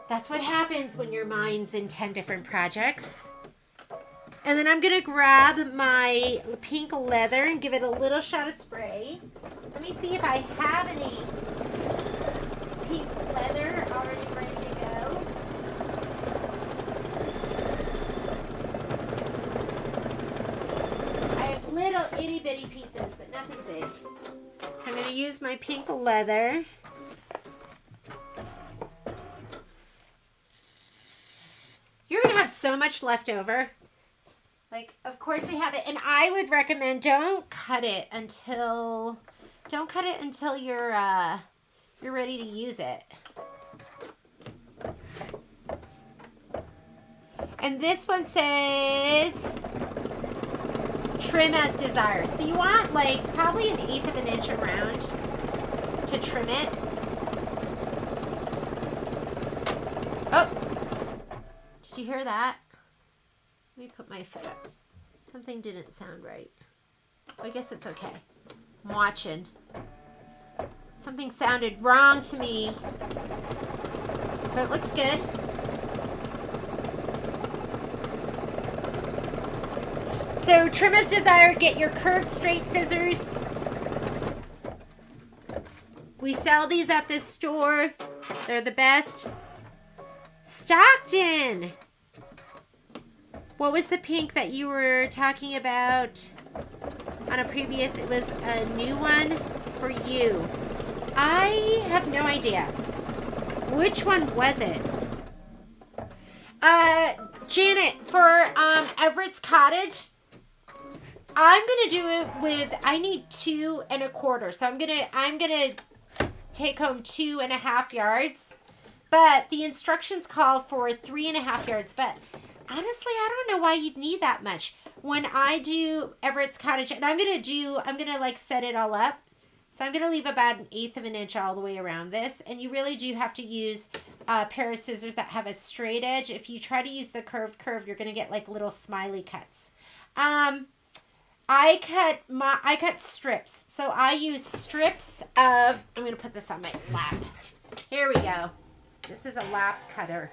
Speaker 1: That's what happens when your mind's in 10 different projects. And then I'm going to grab my pink leather and give it a little shot of spray. Let me see if I have any pink leather already ready to go. I have little itty bitty pieces, but nothing big. So I'm going to use my pink leather. You're going to have so much left over. Like, of course they have it. And I would recommend don't cut it until you're ready to use it. And this one says trim as desired. So you want like probably 1/8 of an inch around to trim it. Oh, did you hear that? Let me put my foot up. Something didn't sound right. I guess it's okay. I'm watching. Something sounded wrong to me. But it looks good. So trim as desired, get your curved straight scissors. We sell these at this store. They're the best. Stockton. What was the pink that you were talking about on a previous? It was a new one for you. I have no idea. Which one was it? Janet, for Everett's Cottage, I'm gonna do it with, I need 2 1/4. So I'm gonna take home 2 1/2 yards. But the instructions call for 3 1/2 yards. But honestly, I don't know why you'd need that much. When I do Everett's Cottage, and I'm gonna like set it all up. So I'm gonna leave about 1/8 of an inch all the way around this. And you really do have to use a pair of scissors that have a straight edge. If you try to use the curved curve, you're gonna get like little smiley cuts. I cut strips. So I use strips of, I'm gonna put this on my lap. Here we go. This is a lap cutter.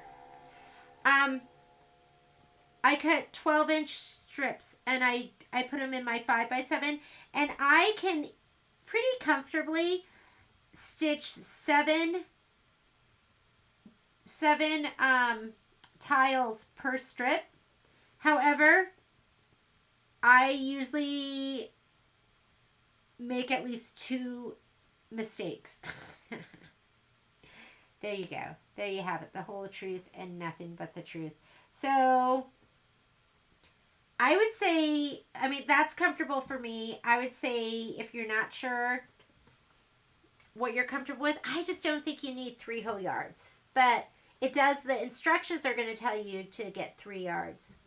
Speaker 1: I cut 12-inch strips and I put them in my 5x7, and I can pretty comfortably stitch seven tiles per strip. However, I usually make at least 2 mistakes. There you go. There you have it. The whole truth and nothing but the truth. So I would say, I mean, that's comfortable for me. I would say if you're not sure what you're comfortable with, I just don't think you need 3 whole yards. But it does, the instructions are going to tell you to get 3 yards.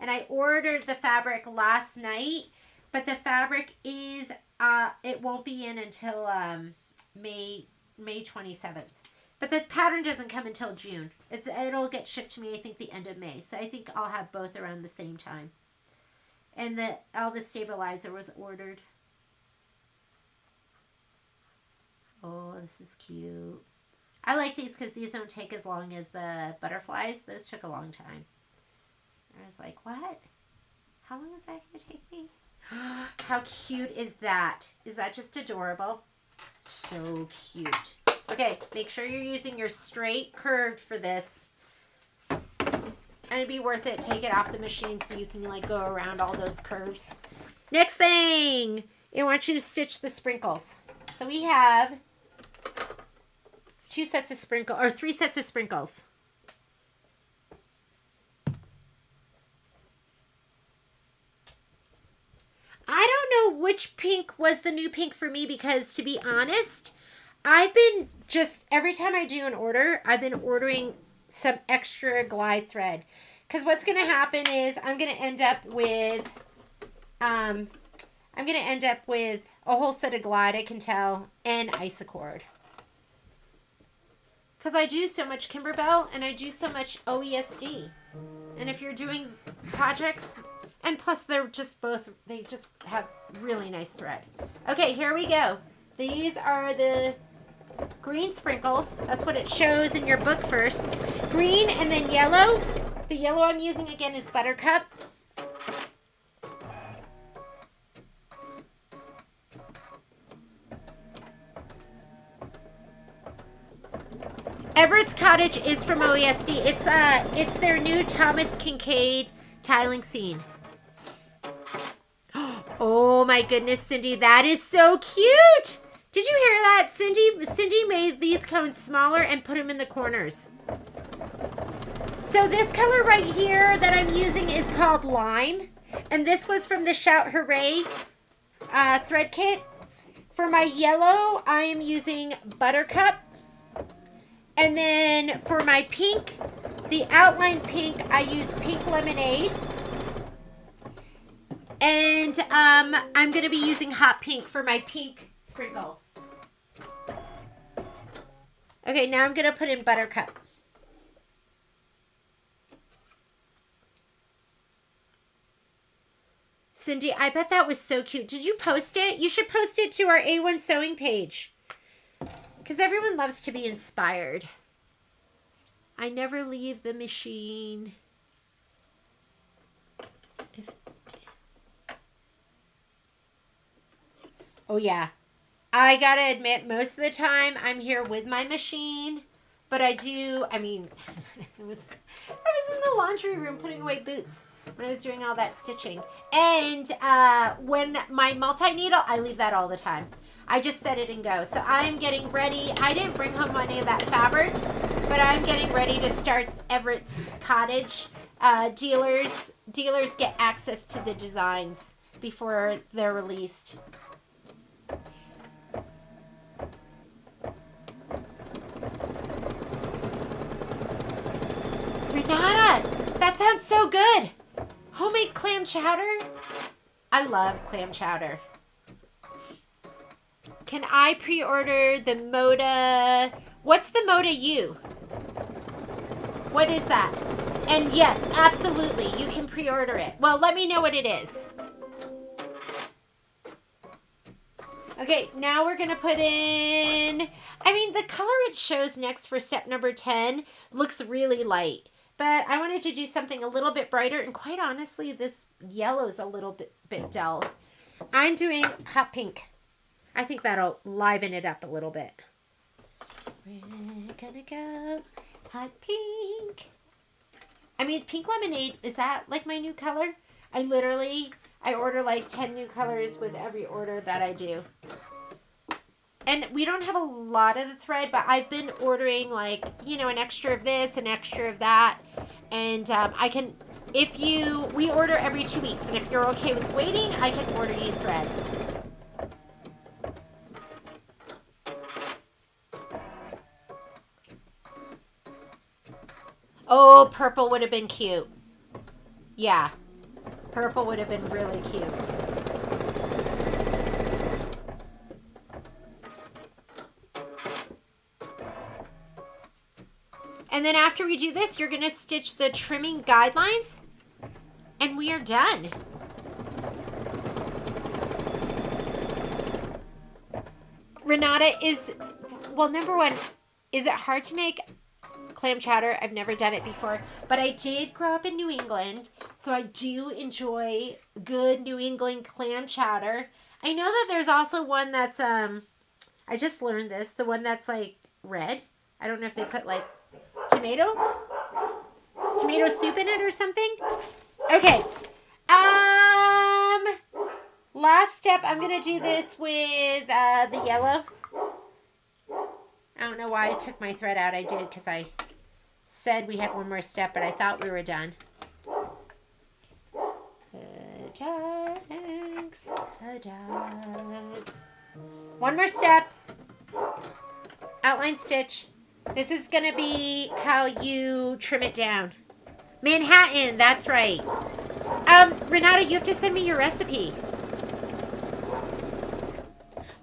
Speaker 1: And I ordered the fabric last night, but the fabric is, it won't be in until May 27th. But the pattern doesn't come until June. It'll get shipped to me, I think, the end of May. So I think I'll have both around the same time. And all the stabilizer was ordered. Oh, this is cute. I like these because these don't take as long as the butterflies. Those took a long time. I was like, what? How long is that going to take me? How cute is that? Is that just adorable? So cute. Okay, make sure you're using your straight curved for this. And it'd be worth it. Take it off the machine so you can like go around all those curves. Next thing, I want you to stitch the sprinkles. So we have 3 sets of sprinkles. I don't know which pink was the new pink for me because, to be honest, I've been just, every time I do an order, I've been ordering some extra glide thread. Because what's going to happen is I'm going to end up with a whole set of glide, I can tell, and Isacord. Because I do so much Kimberbell and I do so much OESD. And if you're doing projects, and plus they just have really nice thread. Okay, here we go. These are the green sprinkles. That's what it shows in your book first. Green and then yellow. The yellow I'm using again is Buttercup. Everett's Cottage is from OESD. It's their new Thomas Kincaid tiling scene. Oh my goodness, Cindy, that is so cute. Did you hear that? Cindy made these cones smaller and put them in the corners. So this color right here that I'm using is called Lime. And this was from the Shout Hooray thread kit. For my yellow, I am using Buttercup. And then for my pink, The outline pink, I use Pink Lemonade. And I'm going to be using hot pink for my pink sprinkles. Okay, now I'm going to put in Buttercup. Cindy, I bet that was so cute. Did you post it? You should post it to our A1 sewing page. Because everyone loves to be inspired. I never leave the machine. Oh, yeah. I gotta admit, most of the time I'm here with my machine. But I do, I mean, I was in the laundry room putting away boots when I was doing all that stitching. And when my multi-needle, I leave that all the time. I just set it and go. So I'm getting ready. I didn't bring home any of that fabric, but I'm getting ready to start Everett's Cottage. Dealers get access to the designs before they're released. Renata, that sounds so good. Homemade clam chowder. I love clam chowder. Can I pre-order the Moda? What's the Moda U? What is that? And yes, absolutely, you can pre-order it. Well, let me know what it is. Okay, now we're going to put in, I mean, the color it shows next for step number 10 looks really light. But I wanted to do something a little bit brighter. And quite honestly, this yellow's a little bit dull. I'm doing hot pink. I think that'll liven it up a little bit. We're gonna go hot pink. I mean, Pink Lemonade, is that like my new color? I order like 10 new colors with every order that I do. And we don't have a lot of the thread, but I've been ordering like, you know, an extra of this, an extra of that. And I can, we order every 2 weeks. And if you're okay with waiting, I can order you thread. Oh, purple would have been cute. Yeah. Purple would have been really cute. And then after we do this, you're going to stitch the trimming guidelines. And we are done. Renata number one, is it hard to make clam chowder? I've never done it before. But I did grow up in New England. So I do enjoy good New England clam chowder. I know that there's also one that's, I just learned this. The one that's like red. I don't know if they put like tomato soup in it or something. Okay. Last step, I'm going to do this with the yellow. I don't know why I took my thread out. I did because I said we had one more step, but I thought we were done. The dogs. One more step. Outline stitch. This is going to be how you trim it down. Manhattan, that's right. Renata, you have to send me your recipe.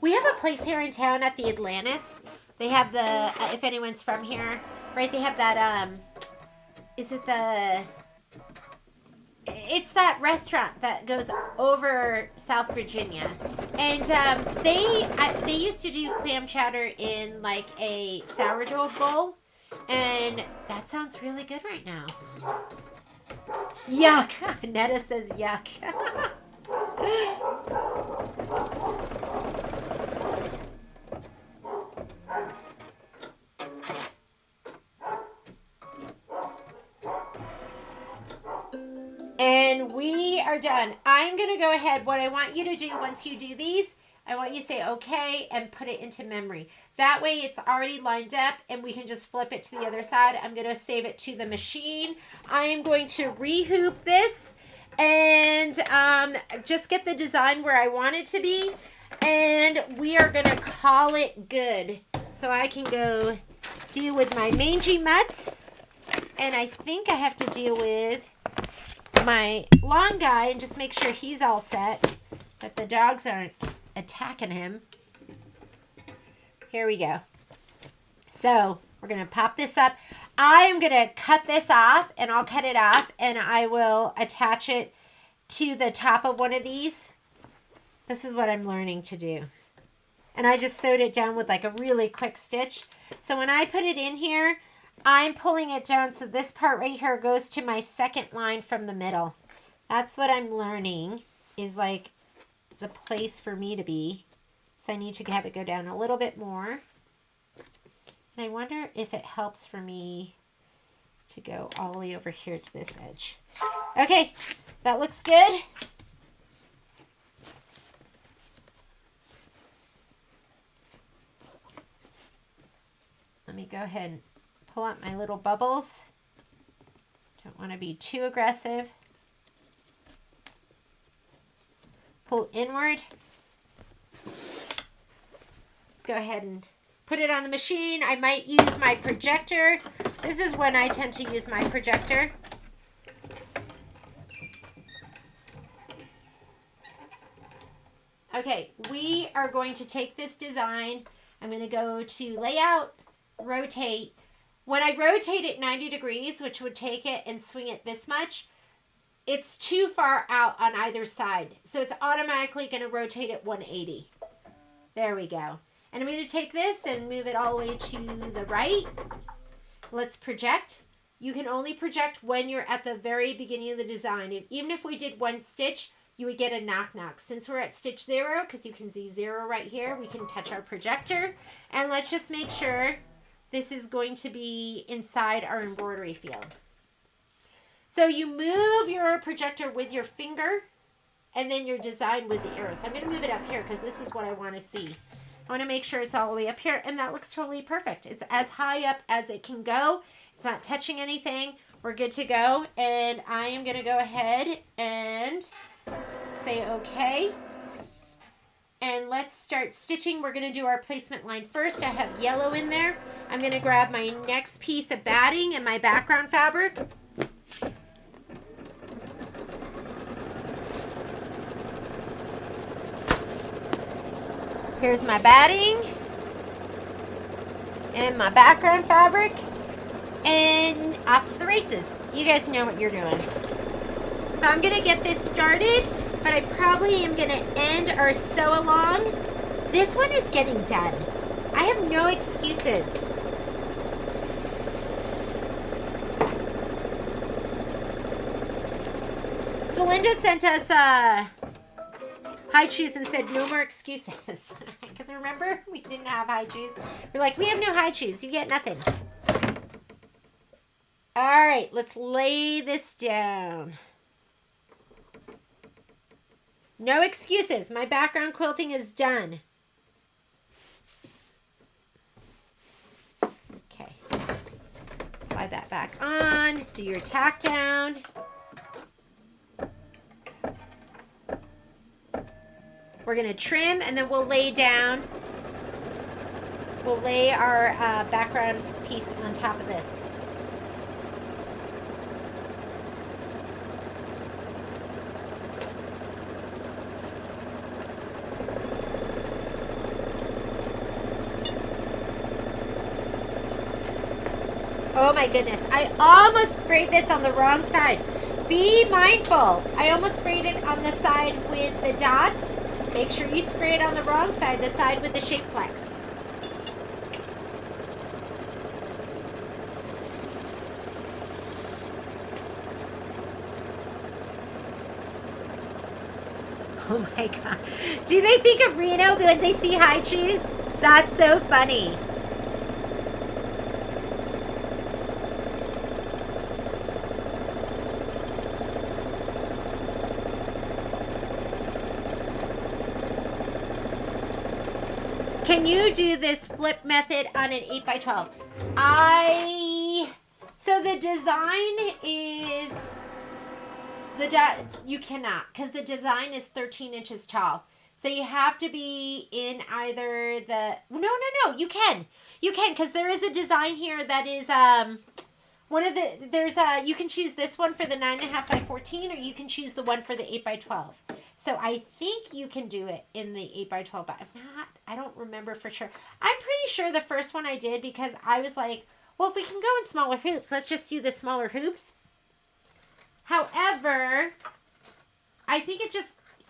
Speaker 1: We have a place here in town at the Atlantis. They have the, if anyone's from here, right, they have that, it's that restaurant that goes over South Virginia. And they used to do clam chowder in like a sourdough bowl. And that sounds really good right now. Yuck. Netta says yuck. And we are done. I'm going to go ahead. What I want you to do once you do these, I want you to say okay and put it into memory. That way it's already lined up and we can just flip it to the other side. I'm going to save it to the machine. I am going to rehoop this and just get the design where I want it to be. And we are going to call it good. So I can go deal with my mangy mutts. And I think I have to deal with my long guy and just make sure he's all set, that the dogs aren't attacking him. Here we go. So we're going to pop this up. I am going to cut this off, and I'll cut it off, and I will attach it to the top of one of these. This is what I'm learning to do. And I just sewed it down with like a really quick stitch. So when I put it in here, I'm pulling it down so this part right here goes to my second line from the middle. That's what I'm learning is like the place for me to be. So I need to have it go down a little bit more. And I wonder if it helps for me to go all the way over here to this edge. Okay, that looks good. Let me go ahead and pull out my little bubbles. Don't want to be too aggressive. Pull inward. Let's go ahead and put it on the machine. I might use my projector. This is when I tend to use my projector. Okay, we are going to take this design. I'm going to go to layout, rotate. When I rotate it 90 degrees, which would take it and swing it this much, it's too far out on either side. So it's automatically going to rotate at 180. There we go. And I'm going to take this and move it all the way to the right. Let's project. You can only project when you're at the very beginning of the design. Even if we did one stitch, you would get a knock-knock. Since we're at stitch 0, because you can see 0 right here, we can touch our projector. And let's just make sure this is going to be inside our embroidery field. So you move your projector with your finger and then your design with the arrows. So I'm going to move it up here because this is what I want to see. I want to make sure it's all the way up here, and that looks totally perfect. It's as high up as it can go. It's not touching anything. We're good to go, and I am going to go ahead and say okay. And let's start stitching. We're going to do our placement line first. I have yellow in there. I'm going to grab my next piece of batting and my background fabric. Here's my batting and my background fabric, and off to the races. You guys know what you're doing. So I'm going to get this started, but I probably am going to end our sew along. This one is getting done. I have no excuses. Celinda sent us high cheese and said no more excuses. Because remember, we didn't have high cheese. We're like, we have no high cheese. You get nothing. All right, let's lay this down. No excuses. My background quilting is done. Okay. Slide that back on. Do your tack down. We're going to trim, and then we'll lay down. We'll lay our background piece on top of this. Oh my goodness. I almost sprayed this on the wrong side. Be mindful. I almost sprayed it on the side with the dots. Make sure you spray it on the wrong side, the side with the shape flex. Oh my God. Do they think of Reno when they see high cheese? That's so funny. Can you do this flip method on an 8x12? So the design is, you cannot, because the design is 13 inches tall. So you have to be in either the, no, you can, because there is a design here that is, You can choose this one for the 9.5 by 14, or you can choose the one for the 8 by 12. So I think you can do it in the 8 by 12, but I don't remember for sure. I'm pretty sure the first one I did because I was like, well, if we can go in smaller hoops, let's just do the smaller hoops. However, I think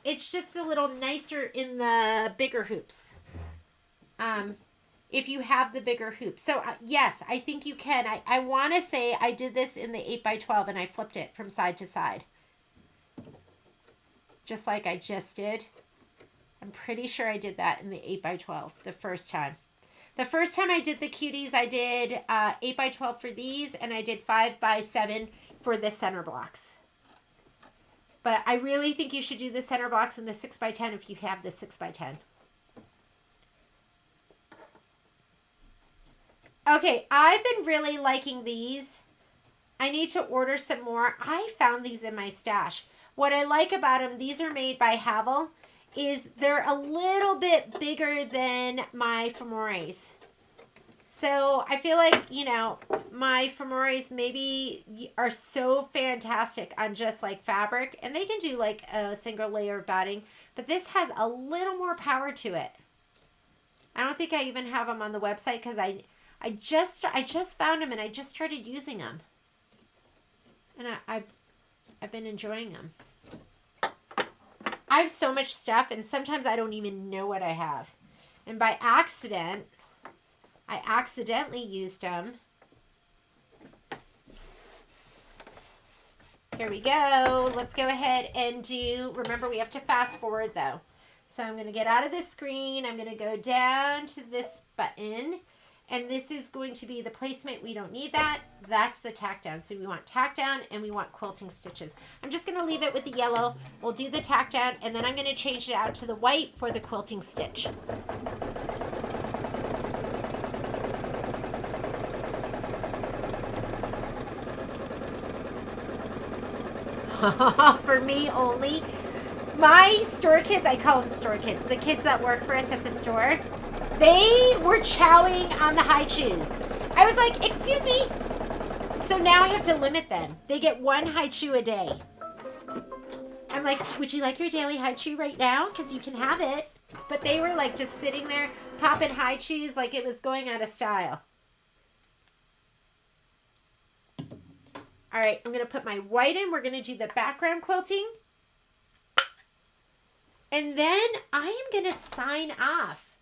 Speaker 1: it's just a little nicer in the bigger hoops. If you have the bigger hoops. So yes, I think you can. I want to say I did this in the 8 by 12 and I flipped it from side to side. Just like I just did. I'm pretty sure I did that in the 8 by 12 the first time. The first time I did the cuties, I did 8 by 12 for these, and I did 5 by 7 for the center blocks. But I really think you should do the center blocks in the 6 by 10 if you have the 6 by 10. Okay, I've been really liking these. I need to order some more. I found these in my stash. What I like about them, these are made by Havel, is they're a little bit bigger than my femoris. So I feel like, you know, my femoris maybe are so fantastic on just like fabric, and they can do like a single layer of batting, but this has a little more power to it. I don't think I even have them on the website because I just found them and I just started using them. And I've been enjoying them. I have so much stuff, and sometimes I don't even know what I have. And by accident, I accidentally used them. Here we go. Let's go ahead and remember we have to fast forward though. So I'm going to get out of this screen. I'm going to go down to this button. And this is going to be the placement. We don't need that. That's the tack down. So we want tack down and we want quilting stitches. I'm just going to leave it with the yellow. We'll do the tack down, and then I'm going to change it out to the white for the quilting stitch. For me only. My store kids, I call them store kids, the kids that work for us at the store, they were chowing on the high chews. I was like, excuse me. So now I have to limit them. They get one high chew a day. I'm like, would you like your daily high chew right now? Because you can have it. But they were like just sitting there popping high chews like it was going out of style. All right, I'm going to put my white in. We're going to do the background quilting. And then I am going to sign off.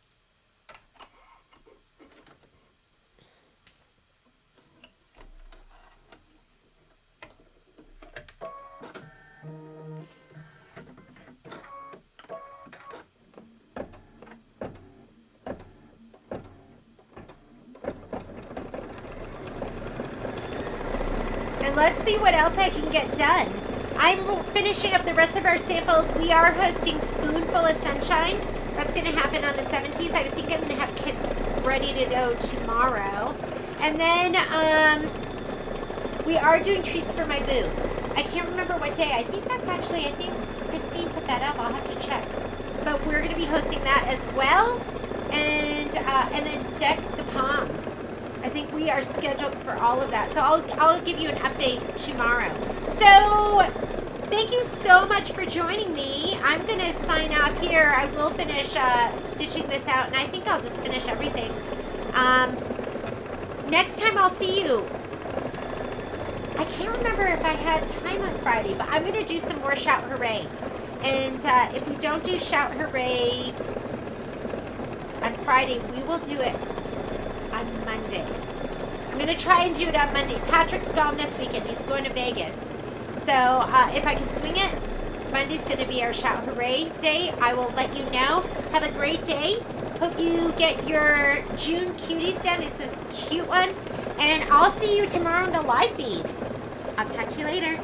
Speaker 1: And let's see what else I can get done. I'm finishing up the rest of our samples. We are hosting Spoonful of Sunshine. That's going to happen on the 17th. I think I'm going to have kits ready to go tomorrow. And then we are doing treats for my boo. I can't remember what day. I think Christine put that up. I'll have to check. But we're going to be hosting that as well. And then Deck the Palms. I think we are scheduled for all of that. So I'll give you an update tomorrow. So thank you so much for joining me. I'm going to sign off here. I will finish stitching this out, and I think I'll just finish everything. Next time I'll see you. I can't remember if I had time on Friday, but I'm going to do some more Shout Hooray. And if we don't do Shout Hooray on Friday, we will do it on Monday. I'm going to try and do it on Monday. Patrick's gone this weekend. He's going to Vegas. So if I can swing it, Monday's going to be our Shout Hooray day. I will let you know. Have a great day. Hope you get your June cuties done. It's a cute one. And I'll see you tomorrow on the live feed. I'll talk to you later.